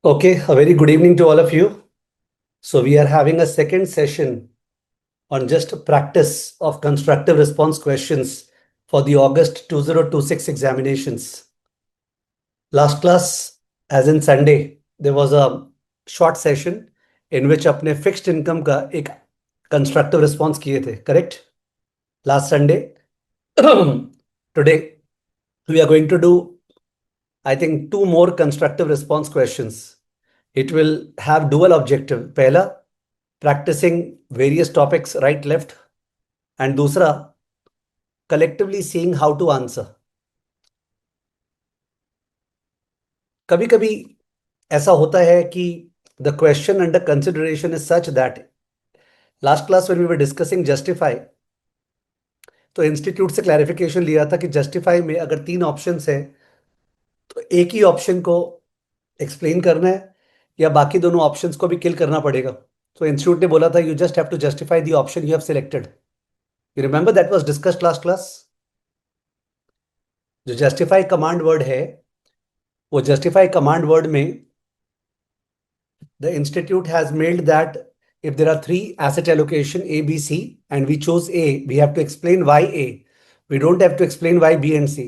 Okay, a very good evening to all of you. So, we are having a second session on just practice of constructive response questions for the August 2026 examinations. Last class, as in Sunday, there was a short session in which अपने fixed income का एक constructive response किए थे, correct? Last Sunday. Today, we are going to do, I think, two more constructive response questions. It will have dual objective. पहला, practicing various topics right left, and दूसरा collectively seeing how to answer. कभी कभी ऐसा होता है कि the question under consideration is such that last class when we were discussing justify, तो institute से क्लैरिफिकेशन लिया था कि जस्टिफाई में अगर तीन ऑप्शंस है तो एक ही ऑप्शन को एक्सप्लेन करना है या बाकी दोनों ऑप्शंस को भी किल करना पड़ेगा. तो इंस्टीट्यूट ने बोला था you just have to justify the option you have selected. You remember that was discussed last class. जो जस्टिफाई कमांड वर्ड है वो जस्टिफाई कमांड वर्ड में the institute has made that if there are three asset allocation A, B, C and we chose A, we have to explain why A. We don't have to explain why B and C.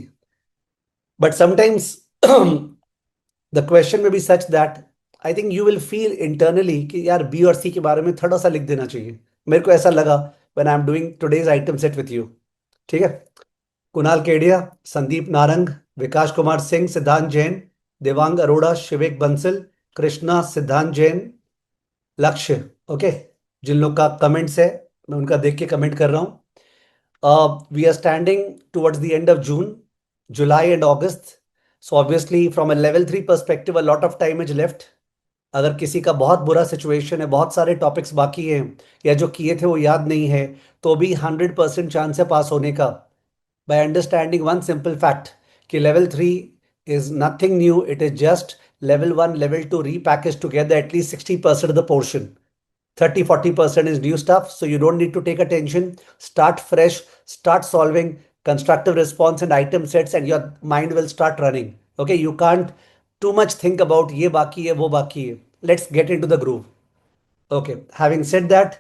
But sometimes the question may be such that I think you will feel internally कि यार B और C के बारे में थोड़ा सा लिख देना चाहिए. मेरे को ऐसा लगा when I'm doing today's item set with you. ठीक है. कुणाल केडिया, संदीप नारंग, विकास कुमार सिंह, सिद्धांत जैन, देवांग अरोड़ा, शिवेक बंसल, कृष्णा, सिद्धांत जैन, लक्ष्य. ओके, जिन लोग का कमेंट्स है मैं उनका देख के कमेंट कर रहा हूँ. We are standing towards the end of June, July and August. So obviously from a level 3 perspective a lot of time is left. अगर किसी का बहुत बुरा सिचुएशन है, बहुत सारे टॉपिक्स बाकी हैं या जो किए थे वो याद नहीं है, तो भी 100% चांस है पास होने का. by understanding one simple fact कि level 3 is nothing new, it is just level 1 level 2 repackaged together at least 60% of the portion. 30-40% is new stuff, so you don't need to take attention. Start fresh, start solving constructive response and item sets and your mind will start running. Okay, you can't too much think about ये बाकी है वो बाकी है. Let's get into the groove. Okay, having said that,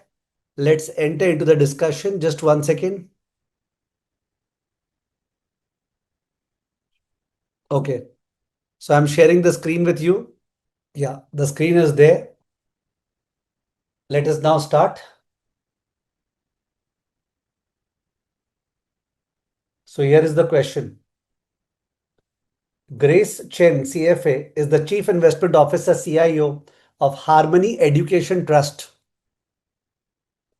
let's enter into the discussion. Just one second. Okay, so I'm sharing the screen with you. Yeah, the screen is there. Let us now start. So here is the question. Grace Chen, CFA, is the Chief Investment Officer, CIO of Harmony Education Trust,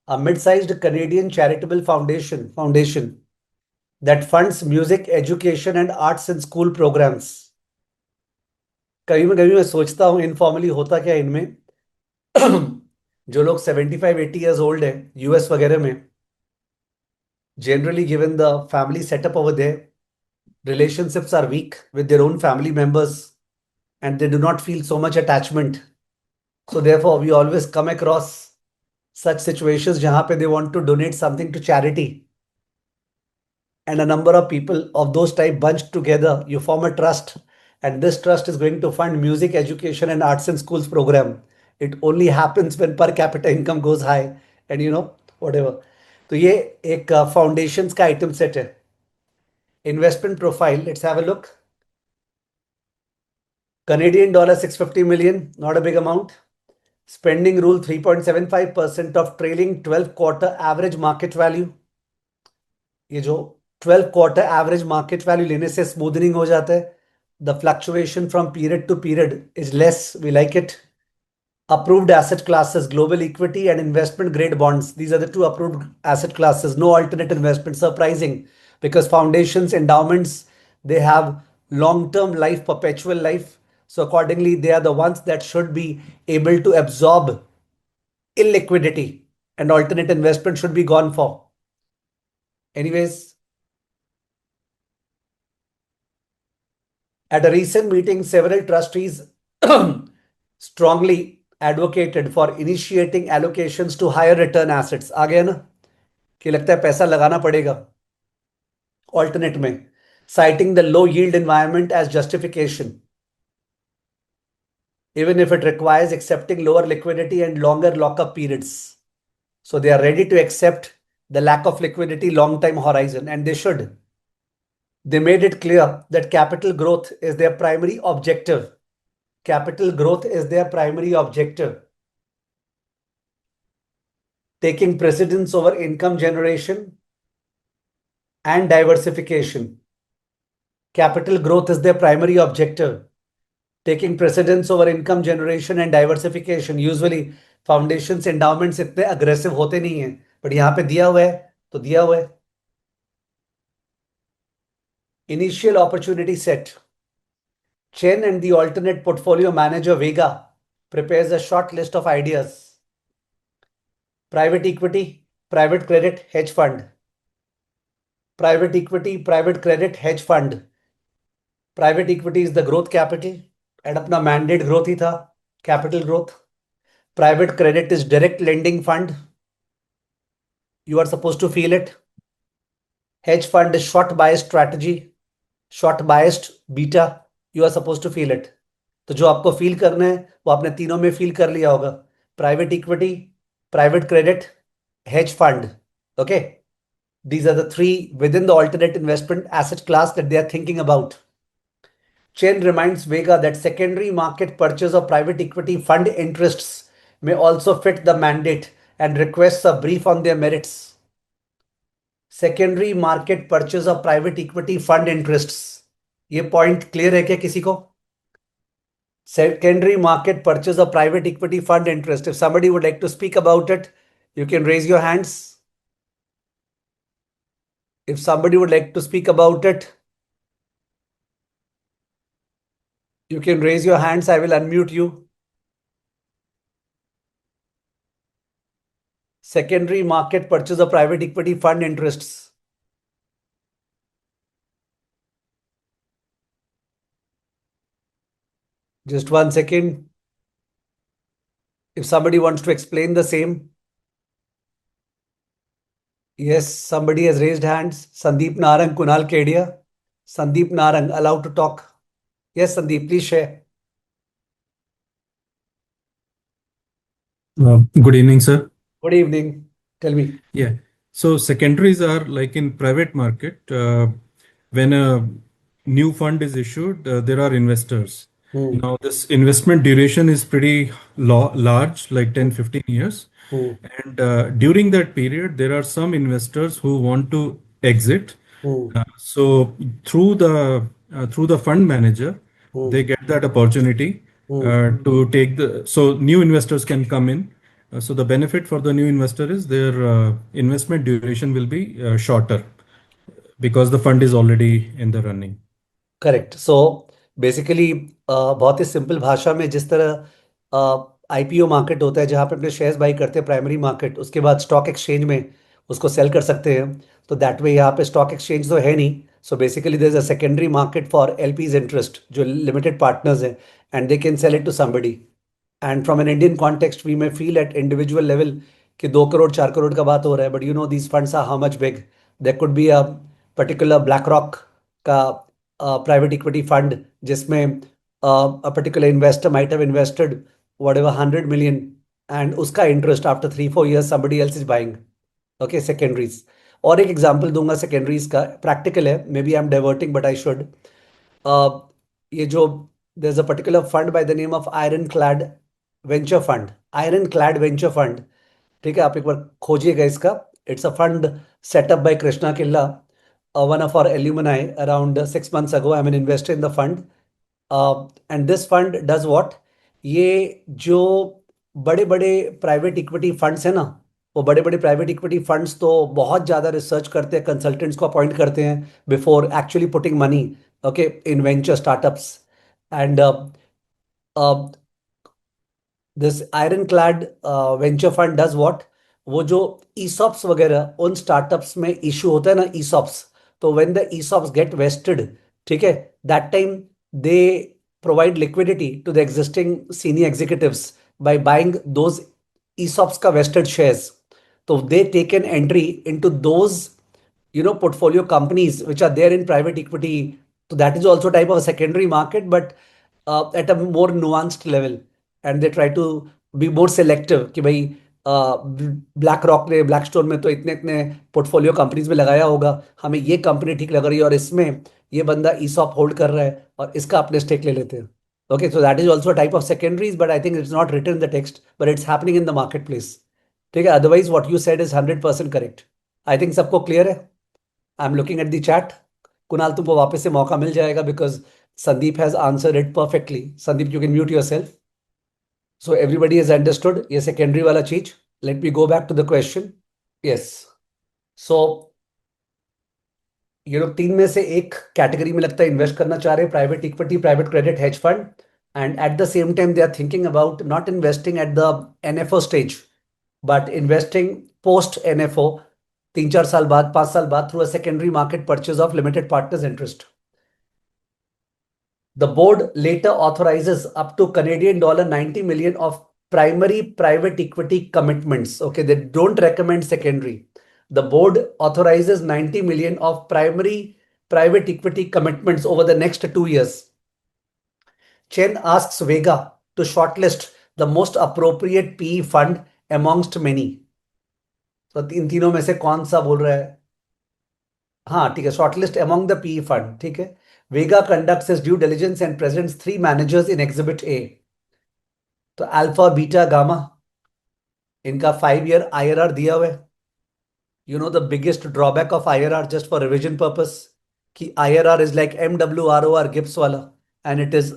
a mid-sized Canadian charitable foundation that funds music, education and arts in school programs. कभी मैं सोचता हूँ informally होता क्या इनमें. जो लोग 75-80 years old है यूएस वगैरह में, generally given the family setup over there, relationships are weak with their own family members and they do not feel so much attachment. So therefore, we always come across such situations jahan pe they want to donate something to charity. And a number of people of those type bunched together, you form a trust. And this trust is going to fund music, education and arts in schools program. It only happens when per capita income goes high and whatever. तो ये एक foundations का item set है. Investment profile, let's have a look. Canadian dollar 650 million, not a big amount. Spending rule 3.75% of trailing 12 quarter average market value. ये जो 12 quarter average market value लेने से smoothing हो जाता है. The fluctuation from period to period is less. We like it. Approved asset classes, global equity and investment grade bonds. These are the two approved asset classes. No alternate investment. Surprising because foundations, endowments, they have long-term life, perpetual life. So accordingly, they are the ones that should be able to absorb illiquidity and alternate investment should be gone for. Anyways, at a recent meeting, several trustees strongly advocated for initiating allocations to higher return assets. आ गया ना कि लगता है पैसा लगाना पड़ेगा alternate में, citing the low yield environment as justification. even if it requires accepting lower liquidity and longer lockup periods. So they are ready to accept the lack of liquidity long time horizon, and they should. They made it clear that capital growth is their primary objective. Capital growth is their primary objective, taking precedence over income generation and diversification. Capital growth is their primary objective, taking precedence over income generation and diversification. Usually foundations endowments इतने aggressive होते नहीं हैं, but यहाँ पे दिया हुआ है तो दिया हुआ है. Initial opportunity set. Chen and the alternate portfolio manager Vega prepares a short list of ideas. Private equity, private credit, hedge fund. Private equity, private credit, hedge fund. Private equity is the growth capital and अपना mandate growth ही था, capital growth. Private credit is direct lending fund. You are supposed to feel it. Hedge fund is short biased strategy, short biased beta. You are supposed to feel it. तो जो आपको feel करना है वो आपने तीनों में फील कर लिया होगा. Private equity, private credit, hedge fund. Okay, these are the three within the alternate investment asset class that they are thinking about. Chen reminds Vega that secondary market purchase of private equity fund interests may also fit the mandate and requests a brief on their merits. Secondary market purchase of private equity fund interests. ये point clear है क्या किसी को? Secondary market purchase of private equity fund interest. If somebody would like to speak about it, you can raise your hands. If somebody would like to speak about it, you can raise your hands. I will unmute you. Secondary market purchase of private equity fund interests. Just 1 second. If somebody wants to explain the same. Yes, somebody has raised hands. Sandeep Narang, Kunal Kedia. Sandeep Narang, allowed to talk. Yes, Sandeep, please share. Good evening, sir. Good evening. Tell me. Yeah. So secondaries are like in private market. When a new fund is issued, there are investors. Now, this investment duration is pretty large, like 10, 15 years. And during that period, there are some investors who want to exit. So through the fund manager, they get that opportunity to take so new investors can come in. So the benefit for the new investor is their investment duration will be shorter because the fund is already in the running. Correct. So basically बहुत ही simple भाषा में, जिस तरह IPO market होता है जहां पे अपने शेयर्स बाई करते हैं प्राइमरी मार्केट, उसके बाद स्टॉक एक्सचेंज में उसको सेल कर सकते हैं, तो दैट वे यहाँ पे स्टॉक एक्सचेंज तो है नहीं. So basically there is a secondary market for LPs interest जो लिमिटेड पार्टनर्स हैं, and they can sell it to somebody. And from an Indian context we may feel at individual level कि 2 करोड़ 4 करोड़ का बात हो रहा है, but you know these funds are how much big. There could be a particular BlackRock का private equity fund जिसमें a particular investor might have invested whatever 100 million, and उसका interest after 3-4 years somebody else is buying. Okay, secondaries. और एक example दूंगा secondaries का, practical है, maybe I am diverting but I should. ये जो there's a particular fund by the name of Ironclad Venture Fund. Ironclad Venture Fund. ठीक है, आप एक बार खोजिएगा इसका. It's a fund set up by Krishna किल्ला, one of our alumni around 6 months ago. I'm an investor in the fund. And this fund does what? ये जो बड़े बड़े प्राइवेट इक्विटी फंड्स हैं ना, वो बड़े बड़े प्राइवेट इक्विटी फंड्स तो बहुत ज़्यादा रिसर्च करते हैं, कंसल्टेंट्स को अपॉइंट करते हैं before actually putting money okay in venture startups. And this iron clad venture fund does what? वो जो ईसॉप्स वगैरह उन स्टार्टअप्स में इशू होता है ना, ईसॉप्स, तो when the ESOPs get vested, ठीक है, that time they provide liquidity to the existing senior executives by buying those ESOPs का वेस्टेड शेयर्स. तो they take an entry into those portfolio companies which are there in private equity. So that is also type of a secondary market, but at a more nuanced level. And they try to be more selective कि भाई BlackRock ने Blackstone में तो इतने इतने portfolio companies में लगाया होगा, हमें ये कंपनी ठीक लग रही है और इसमें ये बंदा ईसॉप होल्ड कर रहा है और इसका अपने स्टेक ले लेते हैं. Okay, so that is also a type of secondaries, but I think it's not written in the text, but it's happening in the marketplace. ठीक है, otherwise what you said is 100% correct. I think सबको clear है. I'm looking at the chat. Kunal तुमको वापस से मौका मिल जाएगा because Sandeep has answered it perfectly. Sandeep, you can mute yourself. So everybody has understood ये secondary वाला चीज. Let me go back to the question. Yes. So ये लोग तीन में से एक कैटेगरी में लगता है इन्वेस्ट करना चाह रहे हैं, private equity, private credit, hedge fund. And at the same time, they are thinking about not investing at the NFO stage, but investing post NFO, 3-4 साल बाद, 5 साल बाद, through a secondary market purchase of limited partners interest. The board later authorizes up to Canadian dollar 90 million of primary private equity commitments. Okay, they don't recommend secondary. The board authorizes 90 million of primary private equity commitments over the next 2 years. Chen asks Vega to shortlist the most appropriate PE fund amongst many. तो इन तीनों में से कौन सा बोल रहा है? हाँ ठीक है, shortlist among the PE fund. ठीक है. Vega conducts his due diligence and presents 3 managers in exhibit A. तो अल्फा बीटा गामा इनका 5 ईयर आईआरआर दिया हुआ है. You know the biggest drawback of IRR, just for revision purpose, कि IRR is like MWROR gives वाला, and it is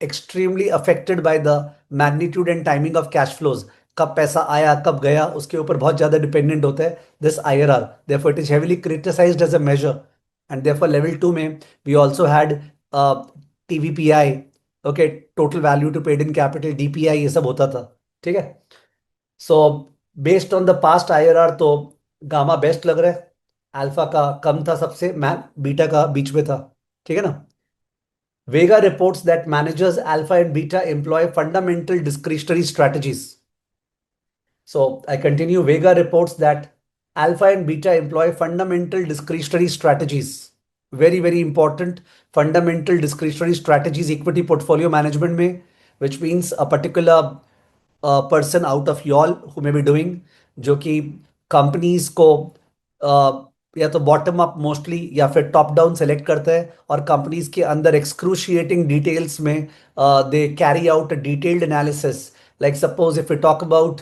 extremely affected by the magnitude and timing of cash flows. कब पैसा आया कब गया उसके ऊपर बहुत ज्यादा डिपेंडेंट होता है this IRR. Therefore, it is heavily criticized as a measure. And therefore, level 2 में we also had TVPI, okay, total value to paid in capital, DPI, ये सब होता था. ठीक है. So based on the past IRR तो gamma best लग रहा है, अल्फा का कम था सबसे, बीटा का बीच में था. ठीक है ना. Vega reports that managers alpha and beta employ fundamental discretionary strategies. So I continue. Vega reports that alpha and beta employ fundamental discretionary strategies. Very, very important. Fundamental discretionary strategies, equity portfolio management में, which means a particular person out of y'all who may be doing, जो कि companies को या तो bottom up mostly या फिर top down select करता है और कंपनीज के अंदर एक्सक्रूशिएटिंग डिटेल्स में they carry out a detailed analysis. Like suppose if you talk about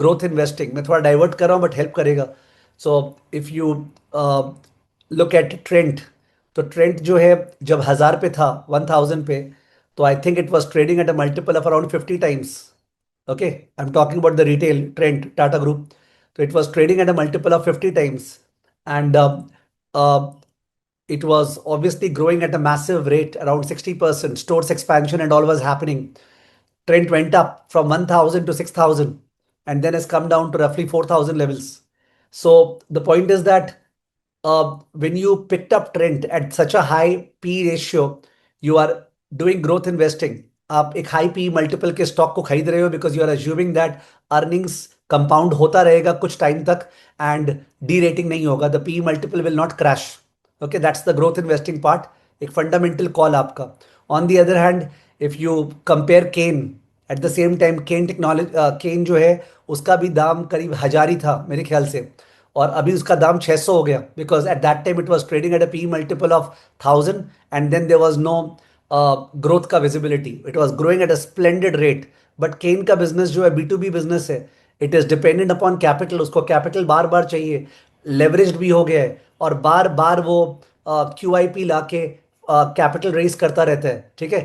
growth investing, मैं थोड़ा डाइवर्ट कर रहा हूँ बट हेल्प करेगा. So if you look at Trent, तो ट्रेंट जो है जब 1000 पे था, 1000 पे, तो I think it was trading at a multiple of around 50 times. Okay, I'm talking about the retail Trent Tata Group. So it was trading at a multiple of 50 times, and uh, it was obviously growing at a massive rate, around 60%. Stores expansion and all was happening. Trent went up from 1000 to 6000 and then has come down to roughly 4000 levels. So the point is that when you picked up Trent at such a high P ratio, you are doing growth investing. आप एक high P multiple के stock को खरीद रहे हो because you are assuming that earnings compound होता रहेगा कुछ टाइम तक एंड डी रेटिंग नहीं होगा. The P multiple will not crash. Okay, that's the growth investing part, एक फंडामेंटल कॉल आपका. On the other hand, if you compare Kaynes at the same time, Kaynes technology, Kaynes जो है उसका भी दाम करीब 1000 ही था मेरे ख्याल से, और अभी उसका दाम 600 हो गया because at that time it was trading at a P multiple of 1000 and then there was no growth का visibility. It was growing at a splendid rate. But Kaynes का बिजनेस जो है B2B बिजनेस है, it is dependent upon capital. उसको capital बार बार चाहिए, leveraged भी हो गया है और बार बार वो QIP लाके कैपिटल रेज करता रहता है. ठीक है,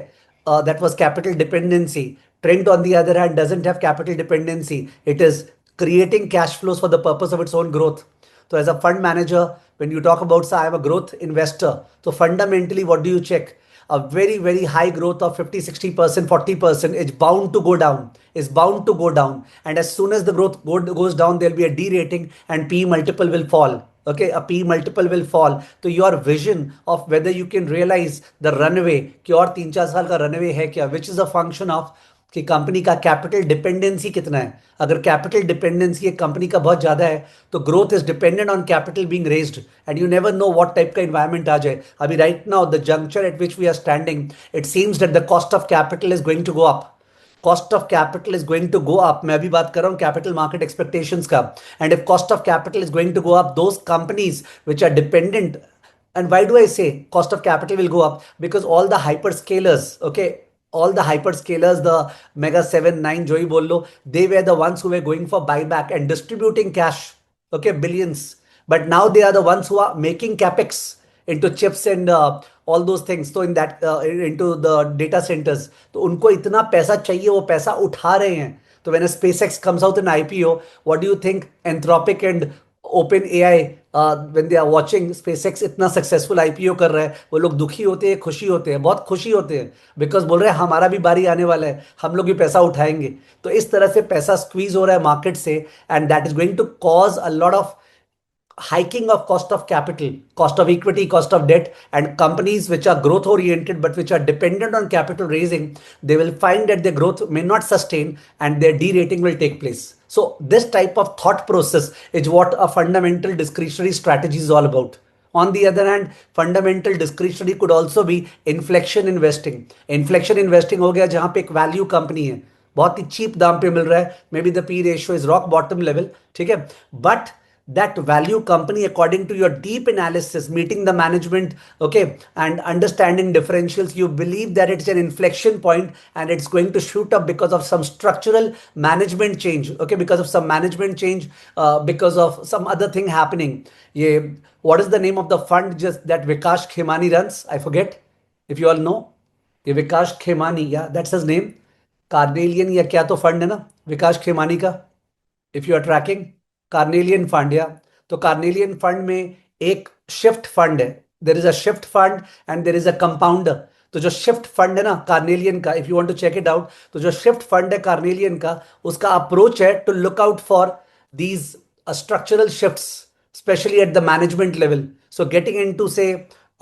that was capital dependency. Trent, on the other hand, doesn't have capital dependency. It is creating cash flows for the purpose of its own growth. So as a fund manager, when you talk about, say, I am a growth investor, so fundamentally, what do you check? A very, very high growth of 50, 60%, 40% is bound to go down, is bound to go down. And as soon as the growth goes down, there'll be a derating and P multiple will fall. Okay, a P multiple will fall. So your vision of whether you can realize the runway, कि और 3-4 साल का runway है क्या, which is a function of कि company का capital dependency कितना है. अगर कैपिटल डिपेंडेंसी एक कंपनी का बहुत ज्यादा है तो growth is dependent on capital being raised and you never know what type का एनवायरनमेंट आ जाए. अभी right now the juncture at which we are standing, it seems that the cost of capital is going to go up. cost of capital is going to go up, मैं अभी बात कर रहा हूँ capital market expectations का, and if cost of capital is going to go up, those companies which are dependent, and why do I say cost of capital will go up? Because all the hyperscalers, okay, all the hyperscalers, the mega 7 9 जो ही बोल लो, they were the ones who were going for buyback and distributing cash, okay, billions, but now they are the ones who are making capex into chips and all those things, तो in that into the data centers, तो उनको इतना पैसा चाहिए, वो पैसा उठा रहे हैं. तो when a SpaceX comes out in IPO, what do you think Anthropic and OpenAI, when they are watching SpaceX इतना सक्सेसफुल IPO कर रहा है, वो लोग दुखी होते हैं, खुशी होते हैं, बहुत खुशी होते हैं, बिकॉज बोल रहे हैं हमारा भी बारी आने वाला है, हम लोग भी पैसा उठाएंगे. तो इस तरह से पैसा स्क्वीज हो रहा है मार्केट से, and that is going to cause a lot of hiking of cost of capital, cost of equity, cost of debt, and companies which are growth oriented but which are dependent on capital raising, they will find that their growth may not sustain and their derating will take place. So this type of thought process is what a fundamental discretionary strategy is all about. On the other hand, fundamental discretionary could also be inflection investing. Inflection investing हो गया जहां पे एक value company है, बहुत ही cheap दाम पे मिल रहा है, may be the P ratio is rock bottom level, ठीक है, but that value company, according to your deep analysis, meeting the management, okay, and understanding differentials, you believe that it's an inflection point and it's going to shoot up because of some structural management change, okay, because of some management change, because of some other thing happening. Yeah, what is the name of the fund just that Vikash Khemani runs? I forget if you all know. ये विकास खेमानी, या that's his name, carnelian या क्या तो fund है ना विकास खेमानी का, if you are tracking Carnelian fund, या तो कार्नेलियन फंड में एक शिफ्ट फंड है, there is a shift fund and there is a compounder. तो जो शिफ्ट फंड है ना कार्नेलियन का, if you want to check it out, तो जो शिफ्ट फंड है कार्नेलियन का, उसका अप्रोच है to look out for these structural shifts, specially at the management level. So getting into say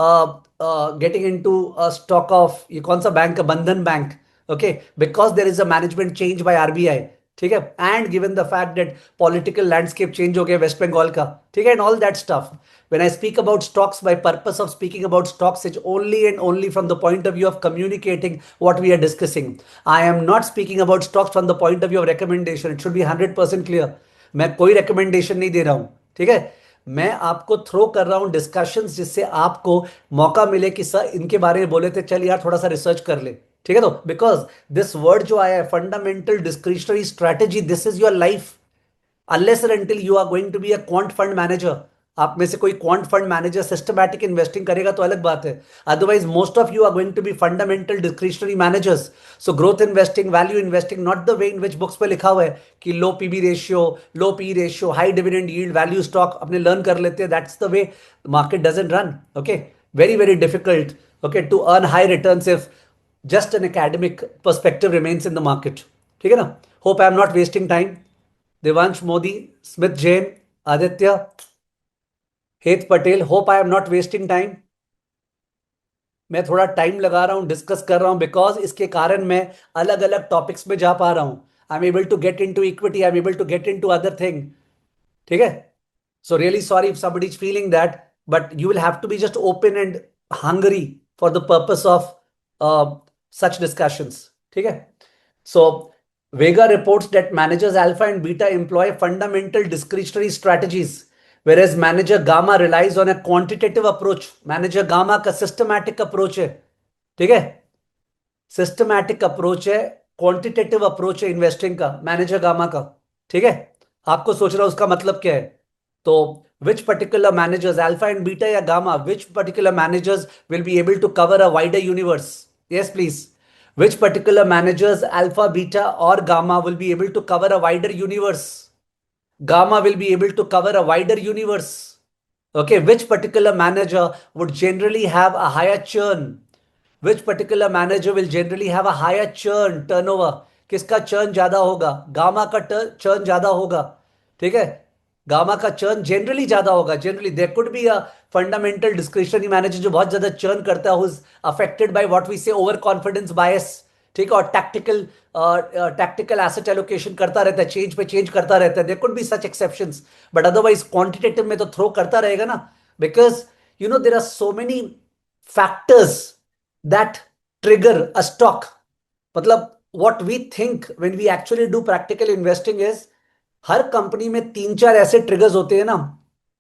getting into a stock of, ये कौन सा bank है, Bandhan bank, okay, because there is a management change by RBI, ठीक है, and given the fact that political landscape change हो गया वेस्ट बंगाल का, ठीक है, and all that stuff. When I speak about stocks, my purpose of speaking about stocks is only and only from the point of view of communicating what we are discussing. I am not speaking about stocks from the point of view of recommendation. It should be 100% clear. मैं कोई recommendation नहीं दे रहा हूं, ठीक है, मैं आपको throw कर रहा हूं डिस्कशंस, जिससे आपको मौका मिले कि सर इनके बारे में बोले थे, चल यार थोड़ा सा रिसर्च कर ले, ठीक है. तो बिकॉज दिस वर्ड जो आया है fundamental discretionary strategy, this is your life. Unless and until you are going to be a quant fund manager, आप में से कोई quant fund manager systematic investing करेगा तो अलग बात है, otherwise most of you are going to be fundamental discretionary managers. So growth investing, value investing, not the way in which books पे लिखा हुआ है कि low PB ratio, low P ratio, high dividend yield, value stock अपने learn कर लेते हैं, that's the way market doesn't run, okay. Very very difficult, okay, to earn high returns if just an academic perspective remains in the market. ठीक है ना. Hope I am not wasting time. Devansh Modi, Smith Jain, Aditya, हेत Patel, hope I am not wasting time. मैं थोड़ा time लगा रहा हूं, discuss कर रहा हूं, बिकॉज इसके कारण मैं अलग अलग टॉपिक्स में जा पा रहा हूं. I am able to get in to equity, I am able to get in to other thing, ठीक है. So really sorry if somebody is feeling that, but you will have to be just open and hungry for the purpose of such discussions. ठीक है. So Vega reports that managers alpha and beta employ fundamental discretionary strategies, whereas manager gamma relies on a quantitative approach. Manager gamma का systematic approach है, ठीक है, systematic approach है, quantitative approach है investing का manager gamma का, ठीक है. आपको सोच रहा उसका मतलब क्या है. तो which particular managers, alpha and beta या gamma, which particular managers will be able to cover a wider universe. Yes please. Which particular managers, alpha beta और gamma, will be able to cover a wider universe. Gamma will be able to cover a wider universe. Okay, which particular manager would generally have a higher churn? Which particular manager will generally have a higher churn turnover? किसका churn ज्यादा होगा? Gamma का churn ज्यादा होगा, ठीक है. Gamma का churn generally ज्यादा होगा. Generally there could be a fundamental discretionary manager जो बहुत ज्यादा churn करता है, who's affected by what we say overconfidence bias, ठीक है, और टैक्टिकल एसेट एलोकेशन करता रहता है, चेंज पे चेंज करता रहता है. There could be such exceptions, but otherwise quantitative में तो थ्रो करता रहेगा ना, because you know there are so many factors that trigger a stock. मतलब what we think when we actually do practical investing is her company में तीन चार ऐसे ट्रिगर्स होते हैं ना,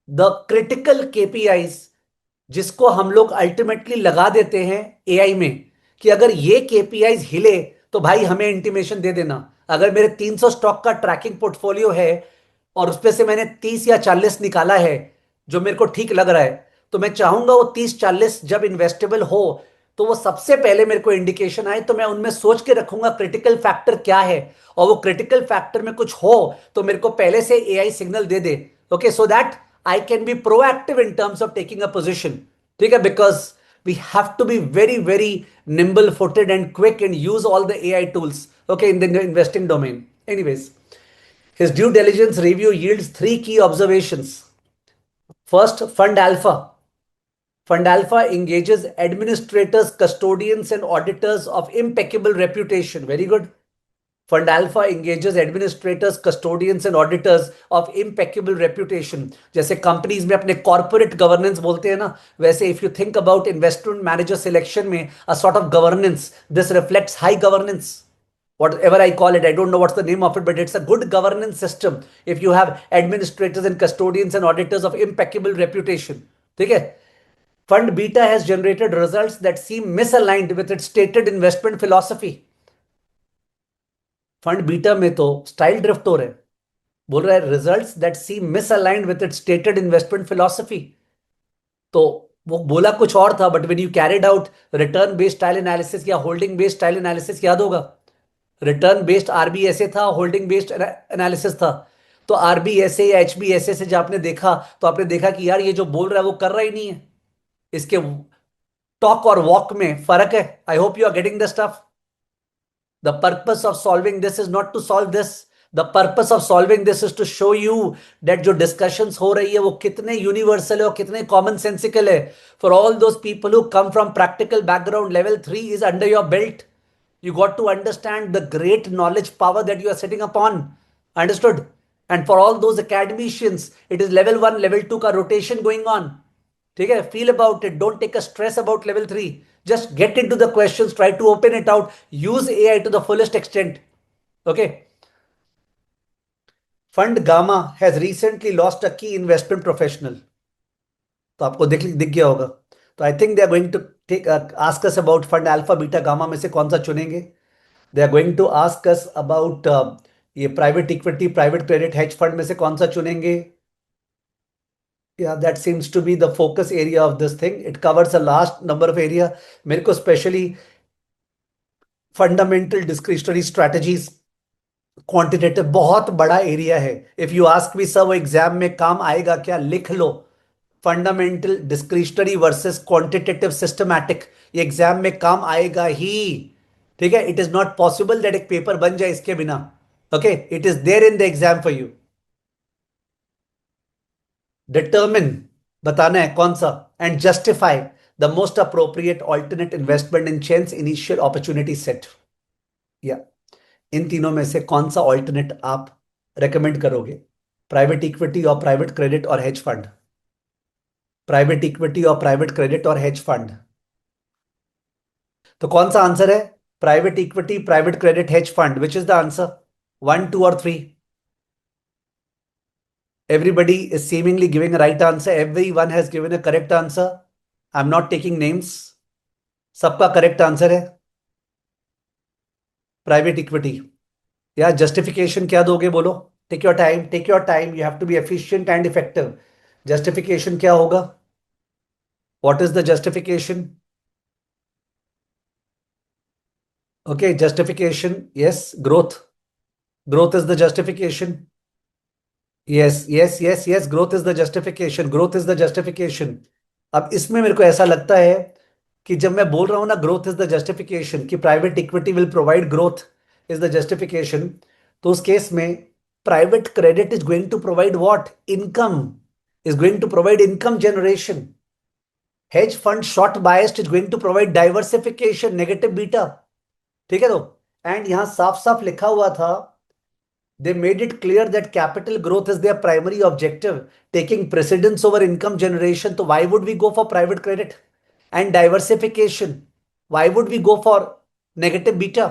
द क्रिटिकल केपीआईज, जिसको हम लोग अल्टीमेटली लगा देते हैं एआई में कि अगर ये केपीआईज हिले तो भाई हमें इंटीमेशन दे देना। अगर मेरे 300 स्टॉक का ट्रैकिंग पोर्टफोलियो है और उसपे से मैंने 30 या 40 निकाला है जो मेरे को ठीक लग रहा है, तो मैं चाहूंगा वो 30-40 जब इन्वेस्टेबल हो तो वो सबसे पहले मेरे को इंडिकेशन आए, तो मैं उनमें सोच के रखूंगा क्रिटिकल फैक्टर क्या है, और वो क्रिटिकल फैक्टर में कुछ हो तो मेरे को पहले से AI signal they they. Okay, so that I can be proactive in terms of taking a position. ठीक है, because we have to be very very nimble footed and quick and use all the AI tools, okay, in the investing domain. Anyways, his due diligence review yields three key observations. First, Fund Alpha engages administrators, custodians, and auditors of impeccable reputation. Very good. Fund Alpha engages administrators, custodians, and auditors of impeccable reputation. जैसे companies में अपने corporate governance बोलते हैं ना, वैसे if you think about investment manager selection में a sort of governance, this reflects high governance. Whatever I call it, I don't know what's the name of it, but it's a good governance system if you have administrators and custodians and auditors of impeccable reputation. ठीक है. Fund Beta has generated results that seem misaligned with its stated investment philosophy. Fund beta में तो style drift हो रहे हैं, बोल रहा है results that seem misaligned with its stated investment philosophy. तो वो बोला कुछ और था, but when you carried out return based style analysis या होल्डिंग बेस्ड स्टाइल एनालिसिस, याद होगा रिटर्न बेस्ड आरबीएसए था, होल्डिंग बेस्ड एनालिसिस था। तो आरबीएसए या एचबीएसए से जब आपने देखा तो आपने देखा कि यार ये जो बोल रहा है वो कर रहा ही नहीं है, इसके टॉक और वॉक में फर्क है। I hope you are getting the stuff. The purpose of solving this is not to solve this. The purpose of solving this is to show you that जो discussions हो रही है वो कितने universal है और कितने common sensical है. For all those people who come from practical background, level 3 is under your belt. You got to understand the great knowledge power that you are sitting upon. Understood? And for all those academicians, it is level 1, level 2 का rotation going on. ठीक है, feel about it. Don't take a stress about level 3. Just get into the questions, try to open it out, use AI to the fullest extent. Okay. Fund Gamma has recently lost a key investment professional. तो आपको दिख गया होगा। तो I think they are going to take ask us about fund alpha beta gamma में से कौन सा चुनेंगे। They are going to ask us about ये private equity, private credit, hedge fund में से कौन सा चुनेंगे। Yeah, that seems to be the focus area of this thing. It covers a large number of area. मेरे को specially fundamental discretionary strategies, quantitative बहुत बड़ा एरिया है। If you ask me sir वो एग्जाम में काम आएगा क्या, लिख लो fundamental discretionary versus quantitative systematic, ये एग्जाम में काम आएगा ही। ठीक है, it is not possible that एक पेपर बन जाए इसके बिना। Okay, it is there in the exam for you. Determine बताना है कौन सा, and justify the most appropriate alternate investment in चेंस initial opportunity set. या इन तीनों में से कौन सा ऑल्टरनेट आप रेकमेंड करोगे, प्राइवेट इक्विटी और प्राइवेट क्रेडिट और हेज फंड, प्राइवेट इक्विटी और प्राइवेट क्रेडिट और हेज फंड। तो कौन सा आंसर है, private equity, private credit, hedge fund, which is the answer, 1, 2 और 3? Everybody is seemingly giving a right answer. Everyone has given a correct answer. I'm not taking names. सबका correct answer है private equity. या justification क्या दोगे बोलो, take your time, take your time, you have to be efficient and effective. Justification क्या होगा, what is the justification? Okay, justification, yes, growth, growth is the justification. Yes yes yes yes, growth is the justification, growth is the justification. अब इसमें मेरे को ऐसा लगता है कि जब मैं बोल रहा हूं ना ग्रोथ इज द जस्टिफिकेशन, कि private equity will provide growth is the justification, तो उस केस में private credit is going to provide what, income, is going to provide income generation. Hedge fund short biased is going to provide diversification, negative beta. ठीक है, तो and यहां साफ साफ लिखा हुआ था, they made it clear that capital growth is their primary objective, taking precedence over income generation. So why would we go for private credit and diversification? Why would we go for negative beta?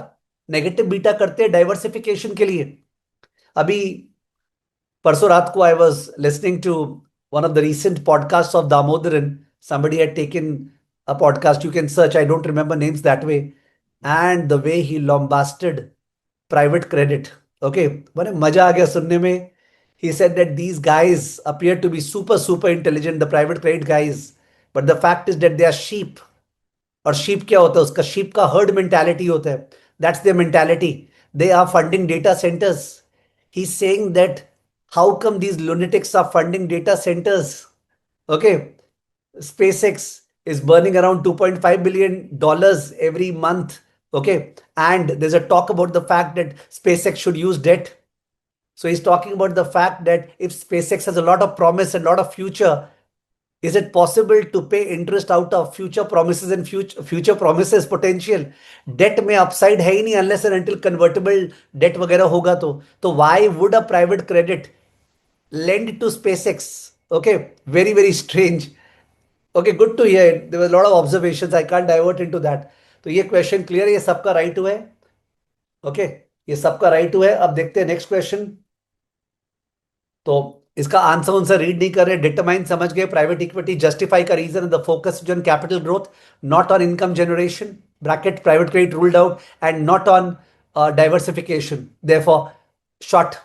Negative beta करते हैं diversification के लिए। अभी परसों रात को I was listening to one of the recent podcast of Damodaran. Somebody had taken a podcast, you can search, I don't remember names that way, and the way he lambasted private credit. Okay, बड़े मजा आ गया सुनने में. He said that these guys appear to be super intelligent, the private credit guys, but the fact is that they are sheep. और sheep क्या होता है? उसका sheep का herd mentality होता है. That's their mentality. They are funding data centers. He's saying that how come these lunatics are funding data centers? Okay, SpaceX is burning around $2.5 billion every month. Okay, and there's a talk about the fact that SpaceX should use debt. So he's talking about the fact that if SpaceX has a lot of promise and a lot of future, is it possible to pay interest out of future promises and future promises potential? Debt में upside है ही नहीं unless and until convertible debt वगैरह होगा तो why would a private credit lend to SpaceX? Okay, very strange. Okay, good to hear. There were a lot of observations. I can't divert into that. तो ये question clear है, ये सबका right हुआ है. ओके, ये सबका राइट हुआ है. अब देखते हैं नेक्स्ट क्वेश्चन. तो इसका आंसर उनसे रीड नहीं कर रहे. डिटरमाइन समझ गए. प्राइवेट इक्विटी जस्टिफाई का reason the focus on capital growth, not on income generation. Bracket private credit ruled out and not on diversification. Therefore short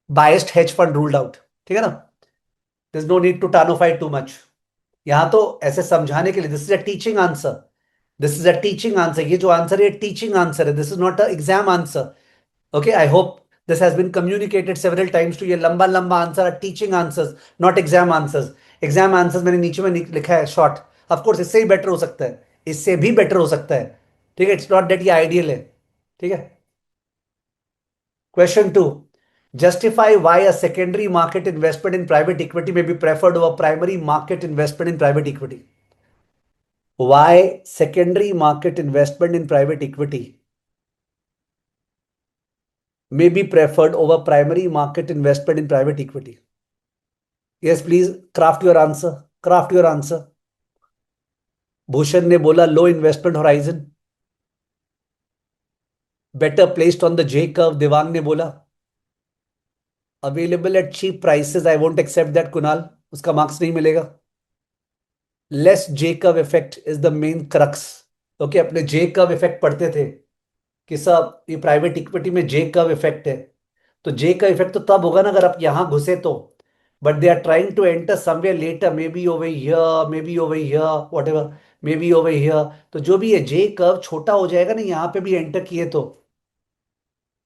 biased hedge fund ruled out. ठीक है ना. There is no need to टर्नोफाई too much. यहां तो ऐसे समझाने के लिए this is a teaching answer. This is a teaching answer. ये जो आंसर है टीचिंग आंसर है. This is not a exam answer. Okay, I hope this has been communicated several times too. ये लंबा लंबा आंसर है teaching answers, not exam answers. Exam answers मैंने नीचे में लिखा है शॉर्ट. ऑफ कोर्स इससे ही बेटर हो सकता है, इससे भी बेटर हो सकता है. ठीक है, इट्स नॉट दैट ये आइडियल है. ठीक है. Question 2. Justify why a secondary market investment in private equity may be preferred over primary market investment in private equity. Why secondary market investment in private equity may be preferred over primary market investment in private equity? Yes, please craft your answer. Craft your answer. Bhushan ने बोला low investment horizon, better placed on the J curve. Devang ने बोला available at cheap prices. I won't accept that Kunal, उसका marks नहीं मिलेगा. Less J curve effect is the main crux. Okay, अपने J curve effect पढ़ते थे कि सब ये प्राइवेट इक्विटी में जे कर्व इफेक्ट है. तो जे का इफेक्ट तो तब होगा ना अगर आप यहां घुसे तो. But they are trying to enter somewhere later, maybe over here, maybe over here, whatever, maybe over here. तो जो भी है जे कर्व छोटा हो जाएगा ना यहां पे भी एंटर किए तो.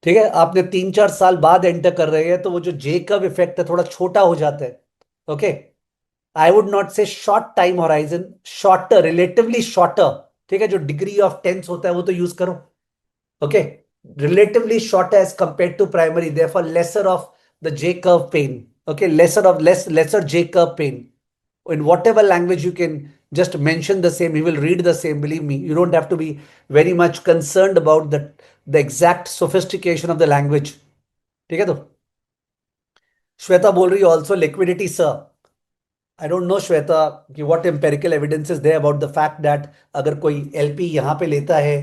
ठीक है, आपने 3-4 साल बाद एंटर कर रहे हैं तो वो जो जे कर्व इफेक्ट है थोड़ा छोटा हो जाता है. ओके, आई वुड नॉट से short time horizon, shorter, relatively shorter. ठीक है, जो डिग्री ऑफ टेंस होता है वो तो यूज करो. Okay, relatively shorter as compared to primary, therefore lesser of the J curve pain. Okay, lesser J curve pain. In whatever language you can just mention the same, he will read the same. Believe me, you don't have to be very much concerned about the exact sophistication of the language. ठीक है. तो श्वेता बोल रही है also liquidity sir. I don't know Shweta कि what empirical evidence is there about the fact that अगर कोई LP यहाँ पे लेता है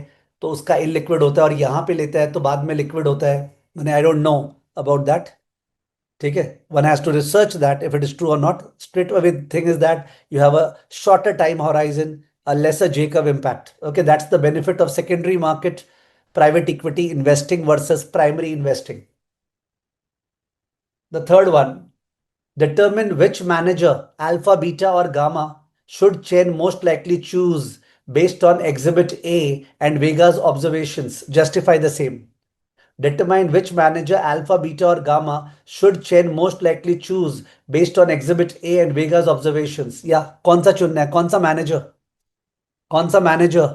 तो उसका illiquid होता है और यहाँ पे लेता है तो बाद में लिक्विड होता है. मैंने I don't know about that. ठीक है, one has to research that if it is true or not. Straight away thing is that you have a shorter time horizon, a lesser J curve impact. Okay, that's the benefit of secondary market private equity investing versus primary investing. The third one. Determine which manager, alpha, beta, or gamma, should Chen most likely choose based on Exhibit A and Vega's observations. Justify the same. Determine which manager, alpha, beta, or gamma, should Chen most likely choose based on Exhibit A and Vega's observations. Yeah, कौन सा चुनना है? कौन सा manager? कौन सा manager?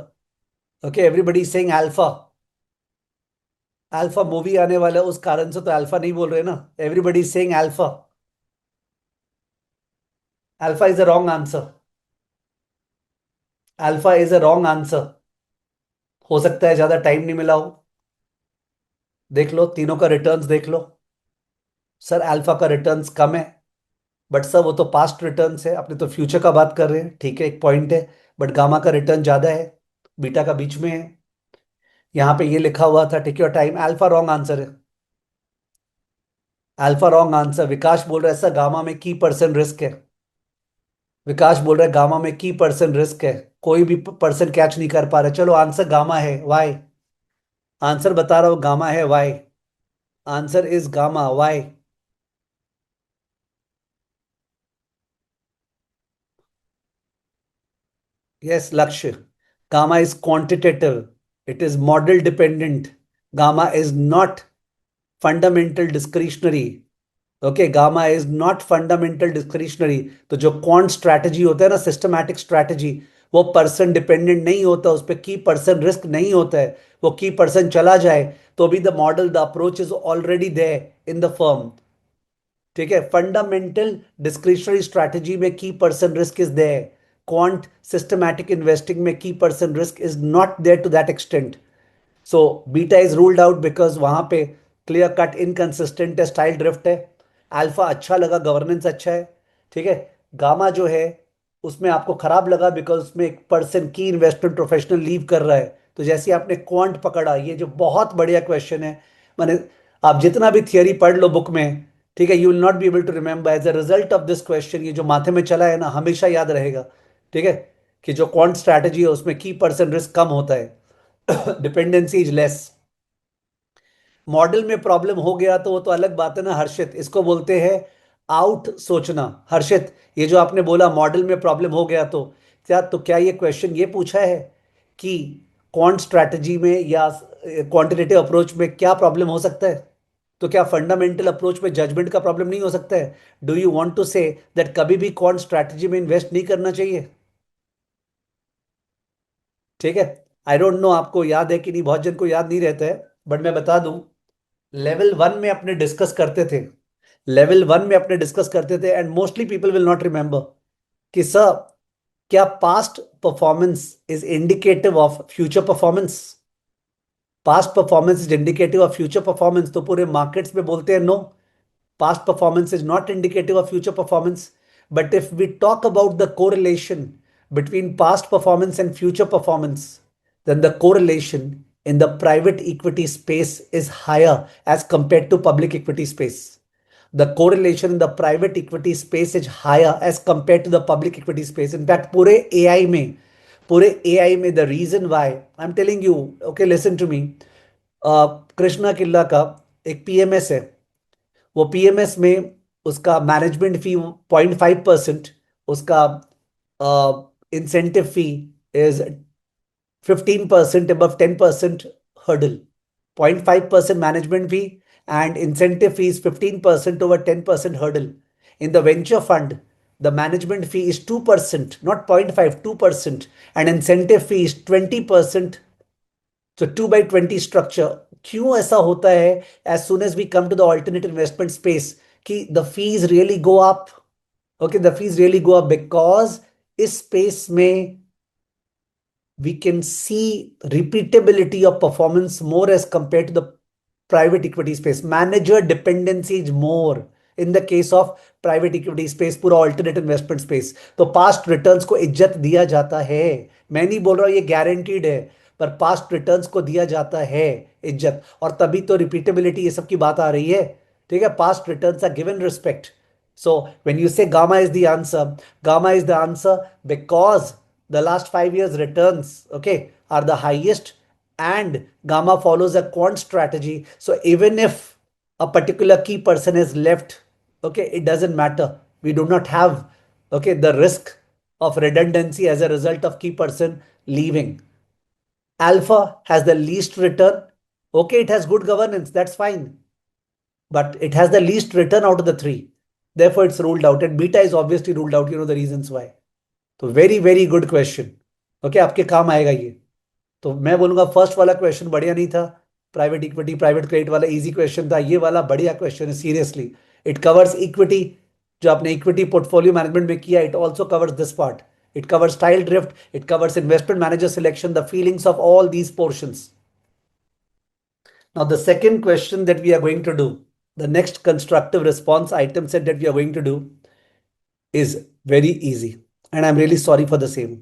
Okay, everybody is saying alpha. Alpha movie आने वाला है उस कारण से तो alpha नहीं बोल रहे ना. Everybody is saying alpha. Alpha is a wrong answer. Alpha is a wrong answer. हो सकता है ज्यादा टाइम नहीं मिला हो. देख लो तीनों का रिटर्न्स देख लो. सर अल्फा का रिटर्न्स कम है. बट सर वो तो पास्ट रिटर्न्स है, अपने तो फ्यूचर का बात कर रहे हैं. ठीक है, एक पॉइंट है. बट गामा का रिटर्न ज्यादा है, बीटा का बीच में है. यहां पे ये लिखा हुआ था, take your time, alpha wrong answer है, अल्फा रॉन्ग आंसर। विकास बोल रहा है सर गामा में की परसेंट रिस्क है, विकास बोल रहा है गामा में की परसेंट रिस्क है, कोई भी पर्सन कैच नहीं कर पा रहा। चलो आंसर गामा है, वाई, आंसर बता रहा हूं गामा है, why, answer is gamma, why. Yes, Lakshya. Gamma is quantitative. It is model dependent. Gamma is not fundamental discretionary. Okay, gamma is not fundamental discretionary. तो जो क्वांट स्ट्रैटेजी होता है ना, सिस्टमैटिक स्ट्रैटेजी, वो पर्सन डिपेंडेंट नहीं होता, उस पर की पर्सन रिस्क नहीं होता है। वो की पर्सन चला जाए तो भी the model, the approach is already there in the firm. ठीक है, फंडामेंटल डिस्क्रिशनरी स्ट्रैटेजी में की person risk is there, quant systematic investing में की person risk is not there to that extent. So beta is ruled out because वहां पे clear cut inconsistent है, style drift है। अल्फा अच्छा लगा, गवर्नेंस अच्छा है। ठीक है, गामा जो है उसमें आपको खराब लगा बिकॉज उसमें एक पर्सन की इन्वेस्टमेंट प्रोफेशनल लीव कर रहा है। तो जैसे आपने क्वांट पकड़ा, ये जो बहुत बढ़िया क्वेश्चन है, माने आप जितना भी थियरी पढ़ लो बुक में, ठीक है, you will not be able to remember as a result of this question. ये जो माथे में चला है ना, हमेशा याद रहेगा। ठीक है, कि जो क्वांट स्ट्रैटेजी है उसमें की पर्सन रिस्क कम होता है, डिपेंडेंसी इज लेस। मॉडल में प्रॉब्लम हो गया तो वो तो अलग बात है ना हर्षित, इसको बोलते हैं आउट सोचना। हर्षित, ये जो आपने बोला मॉडल में प्रॉब्लम हो गया तो क्या ये क्वेश्चन ये पूछा है कि क्वांट स्ट्रैटेजी में या क्वांटिटेटिव अप्रोच में क्या प्रॉब्लम हो सकता है? तो क्या फंडामेंटल अप्रोच में जजमेंट का प्रॉब्लम नहीं हो सकता है? Do you want to say that कभी भी क्वांट स्ट्रैटेजी में इन्वेस्ट नहीं करना चाहिए? ठीक है, आई डोंट नो आपको याद है कि नहीं, बहुत जन को याद नहीं रहता है, बट मैं बता दूं, लेवल वन में अपने डिस्कस करते थे, लेवल वन में अपने डिस्कस करते थे, and mostly people will not remember कि सर क्या past performance is indicative of future performance? Past performance is indicative of future performance? तो पूरे मार्केट्स में बोलते हैं no, past performance is not indicative of future performance. But if we talk about the correlation between past performance and future performance, then the correlation in the private equity space is higher as compared to public equity space. The correlation in the private equity space is higher as compared to the public equity space. In fact, पूरे AI में the reason why I'm telling you, okay, listen to me. Krishna किल्ला का एक PMS है, वो PMS में उसका management फी 0.5%, उसका incentive fee is 15% above 10% hurdle. 0.5% management fee and incentive fee is 15% over 10% hurdle. In the venture fund, the management fee is 2%, not 0.5, 2%, and incentive fee is 20%. So 2/20 structure. क्यों ऐसा होता है? As soon as we come to the alternate investment space, कि the fees really go up. Okay, the fees really go up because इस space में we can see repeatability of performance more as compared to the private equity space. Manager dependency is more in the case of private equity space, पूरा alternate investment space. तो past returns को इज्जत दिया जाता है, मैं नहीं बोल रहा हूं ये गारंटीड है, पर पास्ट रिटर्न्स को दिया जाता है इज्जत, और तभी तो रिपीटेबिलिटी ये सब की बात आ रही है। ठीक है, past returns are given respect. So when you say gamma is the answer, gamma is the answer because the last 5 years returns, okay, are the highest, and gamma follows a quant strategy. So even if a particular key person is left, okay, it doesn't matter, we do not have, okay, the risk of redundancy as a result of key person leaving. Alpha has the least return, okay, it has good governance, that's fine, but it has the least return out of the three, therefore it's ruled out, and beta is obviously ruled out, you know the reasons why. तो very very good question, okay, आपके काम आएगा ये। तो मैं बोलूंगा first वाला question बढ़िया नहीं था, प्राइवेट इक्विटी प्राइवेट क्रेडिट वाला इजी क्वेश्चन था, ये वाला बढ़िया क्वेश्चन है सीरियसली। इट कवर्स इक्विटी, जो आपने इक्विटी पोर्टफोलियो मैनेजमेंट में किया, it also covers this part, it covers style drift, it covers investment manager selection, the feelings of all these portions. Now, the second question that we are going to do, the next constructive response item set that we are going to do is very easy, and I'm really sorry for the same.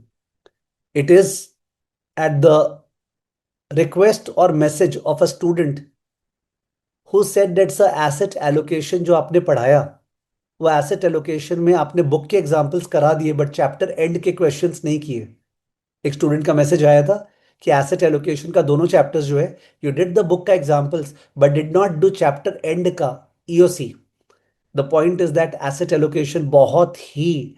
It is at the request और message of a student who said that's a asset allocation जो आपने पढ़ाया, वो asset allocation में आपने book के examples करा दिए बट चैप्टर एंड के क्वेश्चंस नहीं किए। एक स्टूडेंट का मैसेज आया था कि एसेट एलोकेशन का दोनों चैप्टर्स जो है, यू डिड द बुक का examples but did not do chapter end का EOC. The point is that asset allocation बहुत ही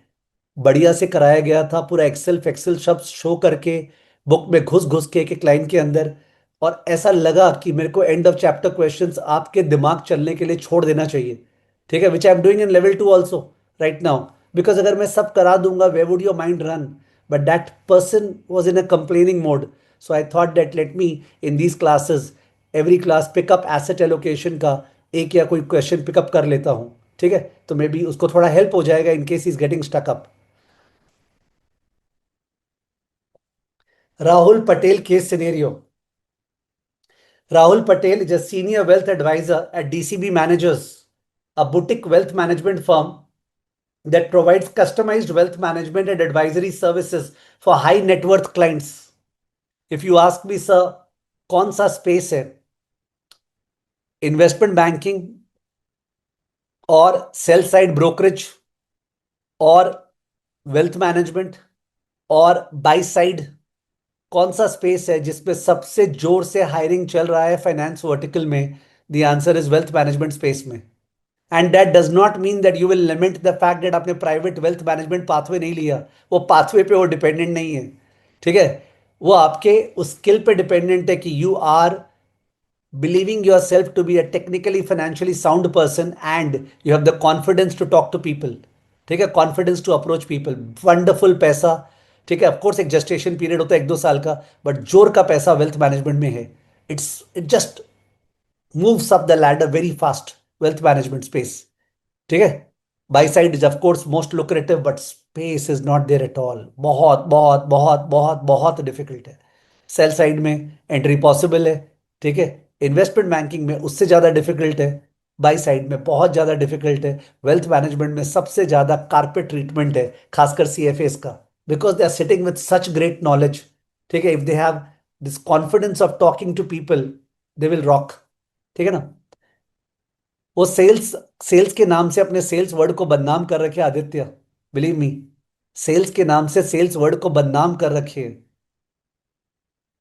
बढ़िया से कराया गया था, पूरा एक्सेल फैक्सेल शब्द शो करके बुक में घुस घुस के एक लाइन के अंदर। और ऐसा लगा कि मेरे को एंड ऑफ चैप्टर क्वेश्चंस आपके दिमाग चलने के लिए छोड़ देना चाहिए। ठीक है, which I am doing in level 2 also right now. Because अगर मैं सब करा दूंगा they would your mind run, but that person was in a complaining mode. So I thought that let me in these classes every class pick up asset allocation का एक या कोई question pickup कर लेता हूँ। ठीक है, तो मे बी उसको थोड़ा हेल्प हो जाएगा in case is getting stuck up. Rahul Patel case scenario. Rahul Patel is a senior wealth advisor at DCB Managers, a boutique wealth management firm that provides customized wealth management and advisory services for high net worth clients. If you ask me, sir, कौन सा space है, investment banking और sell side brokerage और wealth management और by side, कौन सा space है जिसपे सबसे जोर से हायरिंग चल रहा है फाइनेंस वर्टिकल में? The answer is wealth management space में। And that does not mean that you will limit the fact that आपने प्राइवेट वेल्थ मैनेजमेंट पाथवे नहीं लिया। वो पाथवे पे वो डिपेंडेंट नहीं है। ठीक है, वो आपके उस स्किल पे डिपेंडेंट है कि you are believing yourself to be a technically financially sound person and you have the confidence to talk to people। ठीक है, confidence to approach people, wonderful पैसा। ठीक है, ऑफकोर्स एक जेस्टेशन पीरियड होता है 1-2 साल का, बट जोर का पैसा वेल्थ मैनेजमेंट में है। It just moves up the ladder very fast, wealth management space. ठीक है, buy side is of course most lucrative but space is not there at all. बहुत बहुत बहुत बहुत बहुत डिफिकल्ट है। सेल साइड में एंट्री पॉसिबल है। ठीक है, इन्वेस्टमेंट बैंकिंग में उससे ज़्यादा डिफिकल्ट है, बाई साइड में बहुत ज़्यादा डिफिकल्ट है, वेल्थ मैनेजमेंट में सबसे ज़्यादा कारपेट ट्रीटमेंट है, खासकर सीएफएस का, because they are sitting with such great knowledge. ठीक है, if they have this confidence of talking to people they will rock. ठीक है ना। वो सेल्स सेल्स के नाम से अपने सेल्स वर्ड को बदनाम कर रखे आदित्य, बिलीव मी, सेल्स के नाम से सेल्स वर्ड को बदनाम कर रखे।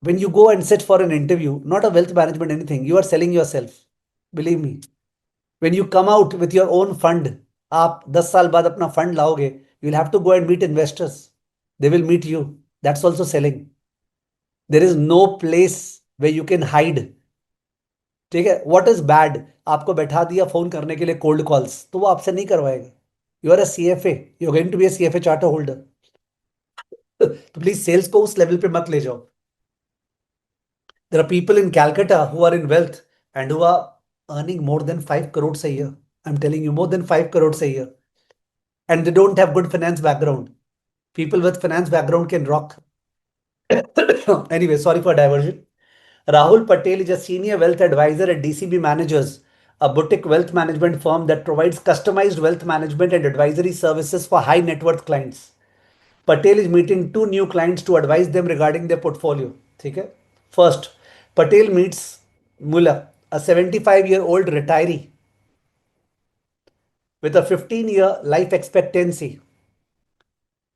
when you go and sit for an interview, not a wealth management anything, you are selling yourself, believe me। when you come out with your own fund, आप 10 साल बाद अपना फंड लाओगे, you will have to go and meet investors, they will meet you, that's also selling। there is no place where you can hide। ठीक है, what is bad, आपको बैठा दिया फोन करने के लिए कोल्ड कॉल्स, तो वो आपसे नहीं करवाएगा। You are a CFA, you are going to be a CFA charter holder. तो प्लीज सेल्स को उस लेवल पे मत ले जाओ। There are people in Calcutta who are in wealth and who are earning more than 5 crores a year। I am telling you, more than 5 crores a year, and they don't have good finance background। people with finance background can rock। anyway, sorry for diversion। Rahul Patel is a senior wealth advisor at DCB Managers, a boutique wealth management firm that provides customized wealth management and advisory services for high net worth clients। Patel is meeting two new clients to advise them regarding their portfolio। ठीक है, first, Patel meets Mullah, a 75-year-old retiree with a 15-year life expectancy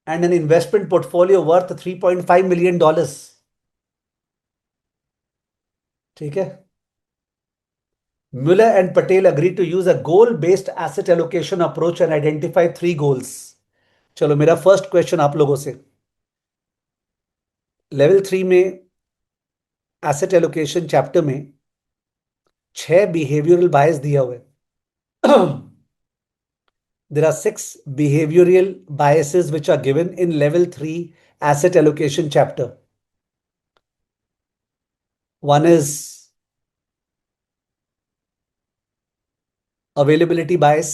and an investment portfolio worth $3.5 million। ठीक है, Muller and Patel agreed to use a goal-based asset allocation approach and identify 3 goals। चलो, मेरा first question आप लोगों से, level 3 में asset allocation chapter में 6 behavioural बायस दिया हुआ है। there are 6 behavioral biases which are given in level 3 asset allocation chapter। one is availability bias,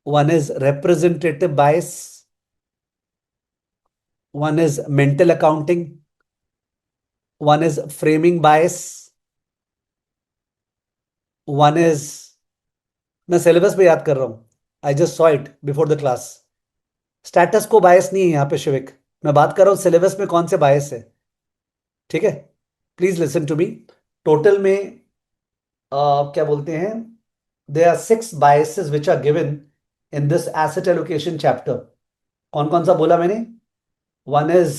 one is representative bias, one is mental accounting, one is framing bias, one is, मैं syllabus पे याद कर रहा हूं, I just saw it before the class. Status को बायस नहीं है यहाँ पे शिविक, मैं बात कर रहा हूं सिलेबस में कौन से बायस है। ठीक है, please listen to me. Total में क्या बोलते हैं, there are 6 biases which are given in this asset allocation chapter. कौन कौन सा बोला मैंने? One is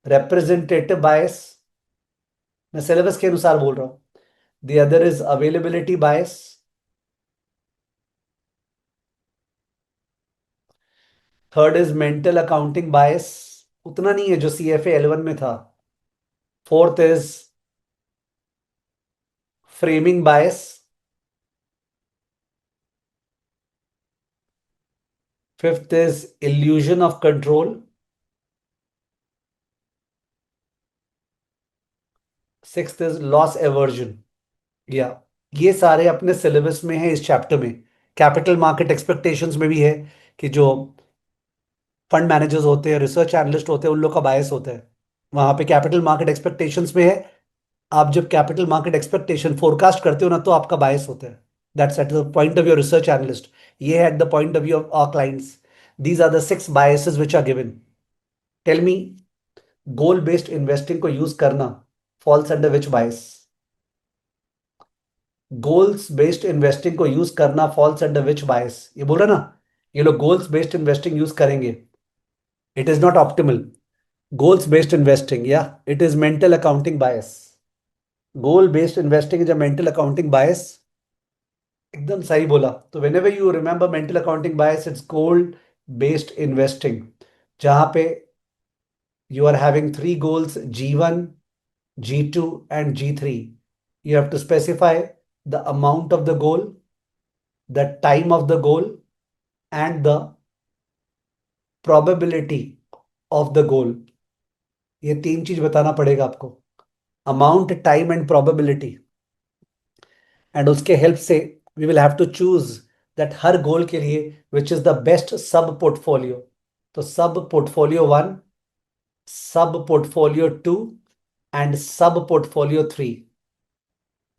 representative bias, मैं सिलेबस के अनुसार बोल रहा हूं. The other is availability bias. Third is mental accounting bias, उतना नहीं है जो CFA L1 में था. Fourth is framing bias. Fifth is illusion of control. Sixth is loss aversion. या ये सारे अपने सिलेबस में है इस चैप्टर में. कैपिटल मार्केट एक्सपेक्टेशंस में भी है कि जो फंड मैनेजर्स होते हैं, रिसर्च एनालिस्ट होते हैं, उन लोग का बायस होता है. वहां पे कैपिटल मार्केट एक्सपेक्टेशंस में है. आप जब कैपिटल मार्केट एक्सपेक्टेशन फोरकास्ट करते हो ना, तो आपका बायस होता है. That's at the point of your research analyst. ये है at the point of view of our clients. These are the 6 biases which are given. Tell me, goal based investing को यूज करना falls under which bias? Goals based investing को use करना falls under which bias? ये बोल रहा ना, ये लोग गोल्स बेस्ड इन्वेस्टिंग यूज करेंगे. It is not optimal. Goals based investing, या it is mental accounting bias. Goal based investing is a mental accounting bias. एकदम सही बोला. तो whenever you remember mental accounting bias, it's goal based investing, जहां पे you are having 3 goals, G1, G2 and G3. You have to specify the amount of the goal, the time of the goal, and the probability of the goal. ये 3 चीज बताना पड़ेगा आपको. Amount, time and probability. And उसके help से we will have to choose that हर goal के लिए which is the best sub portfolio. तो sub portfolio 1, sub portfolio 2 and sub portfolio 3.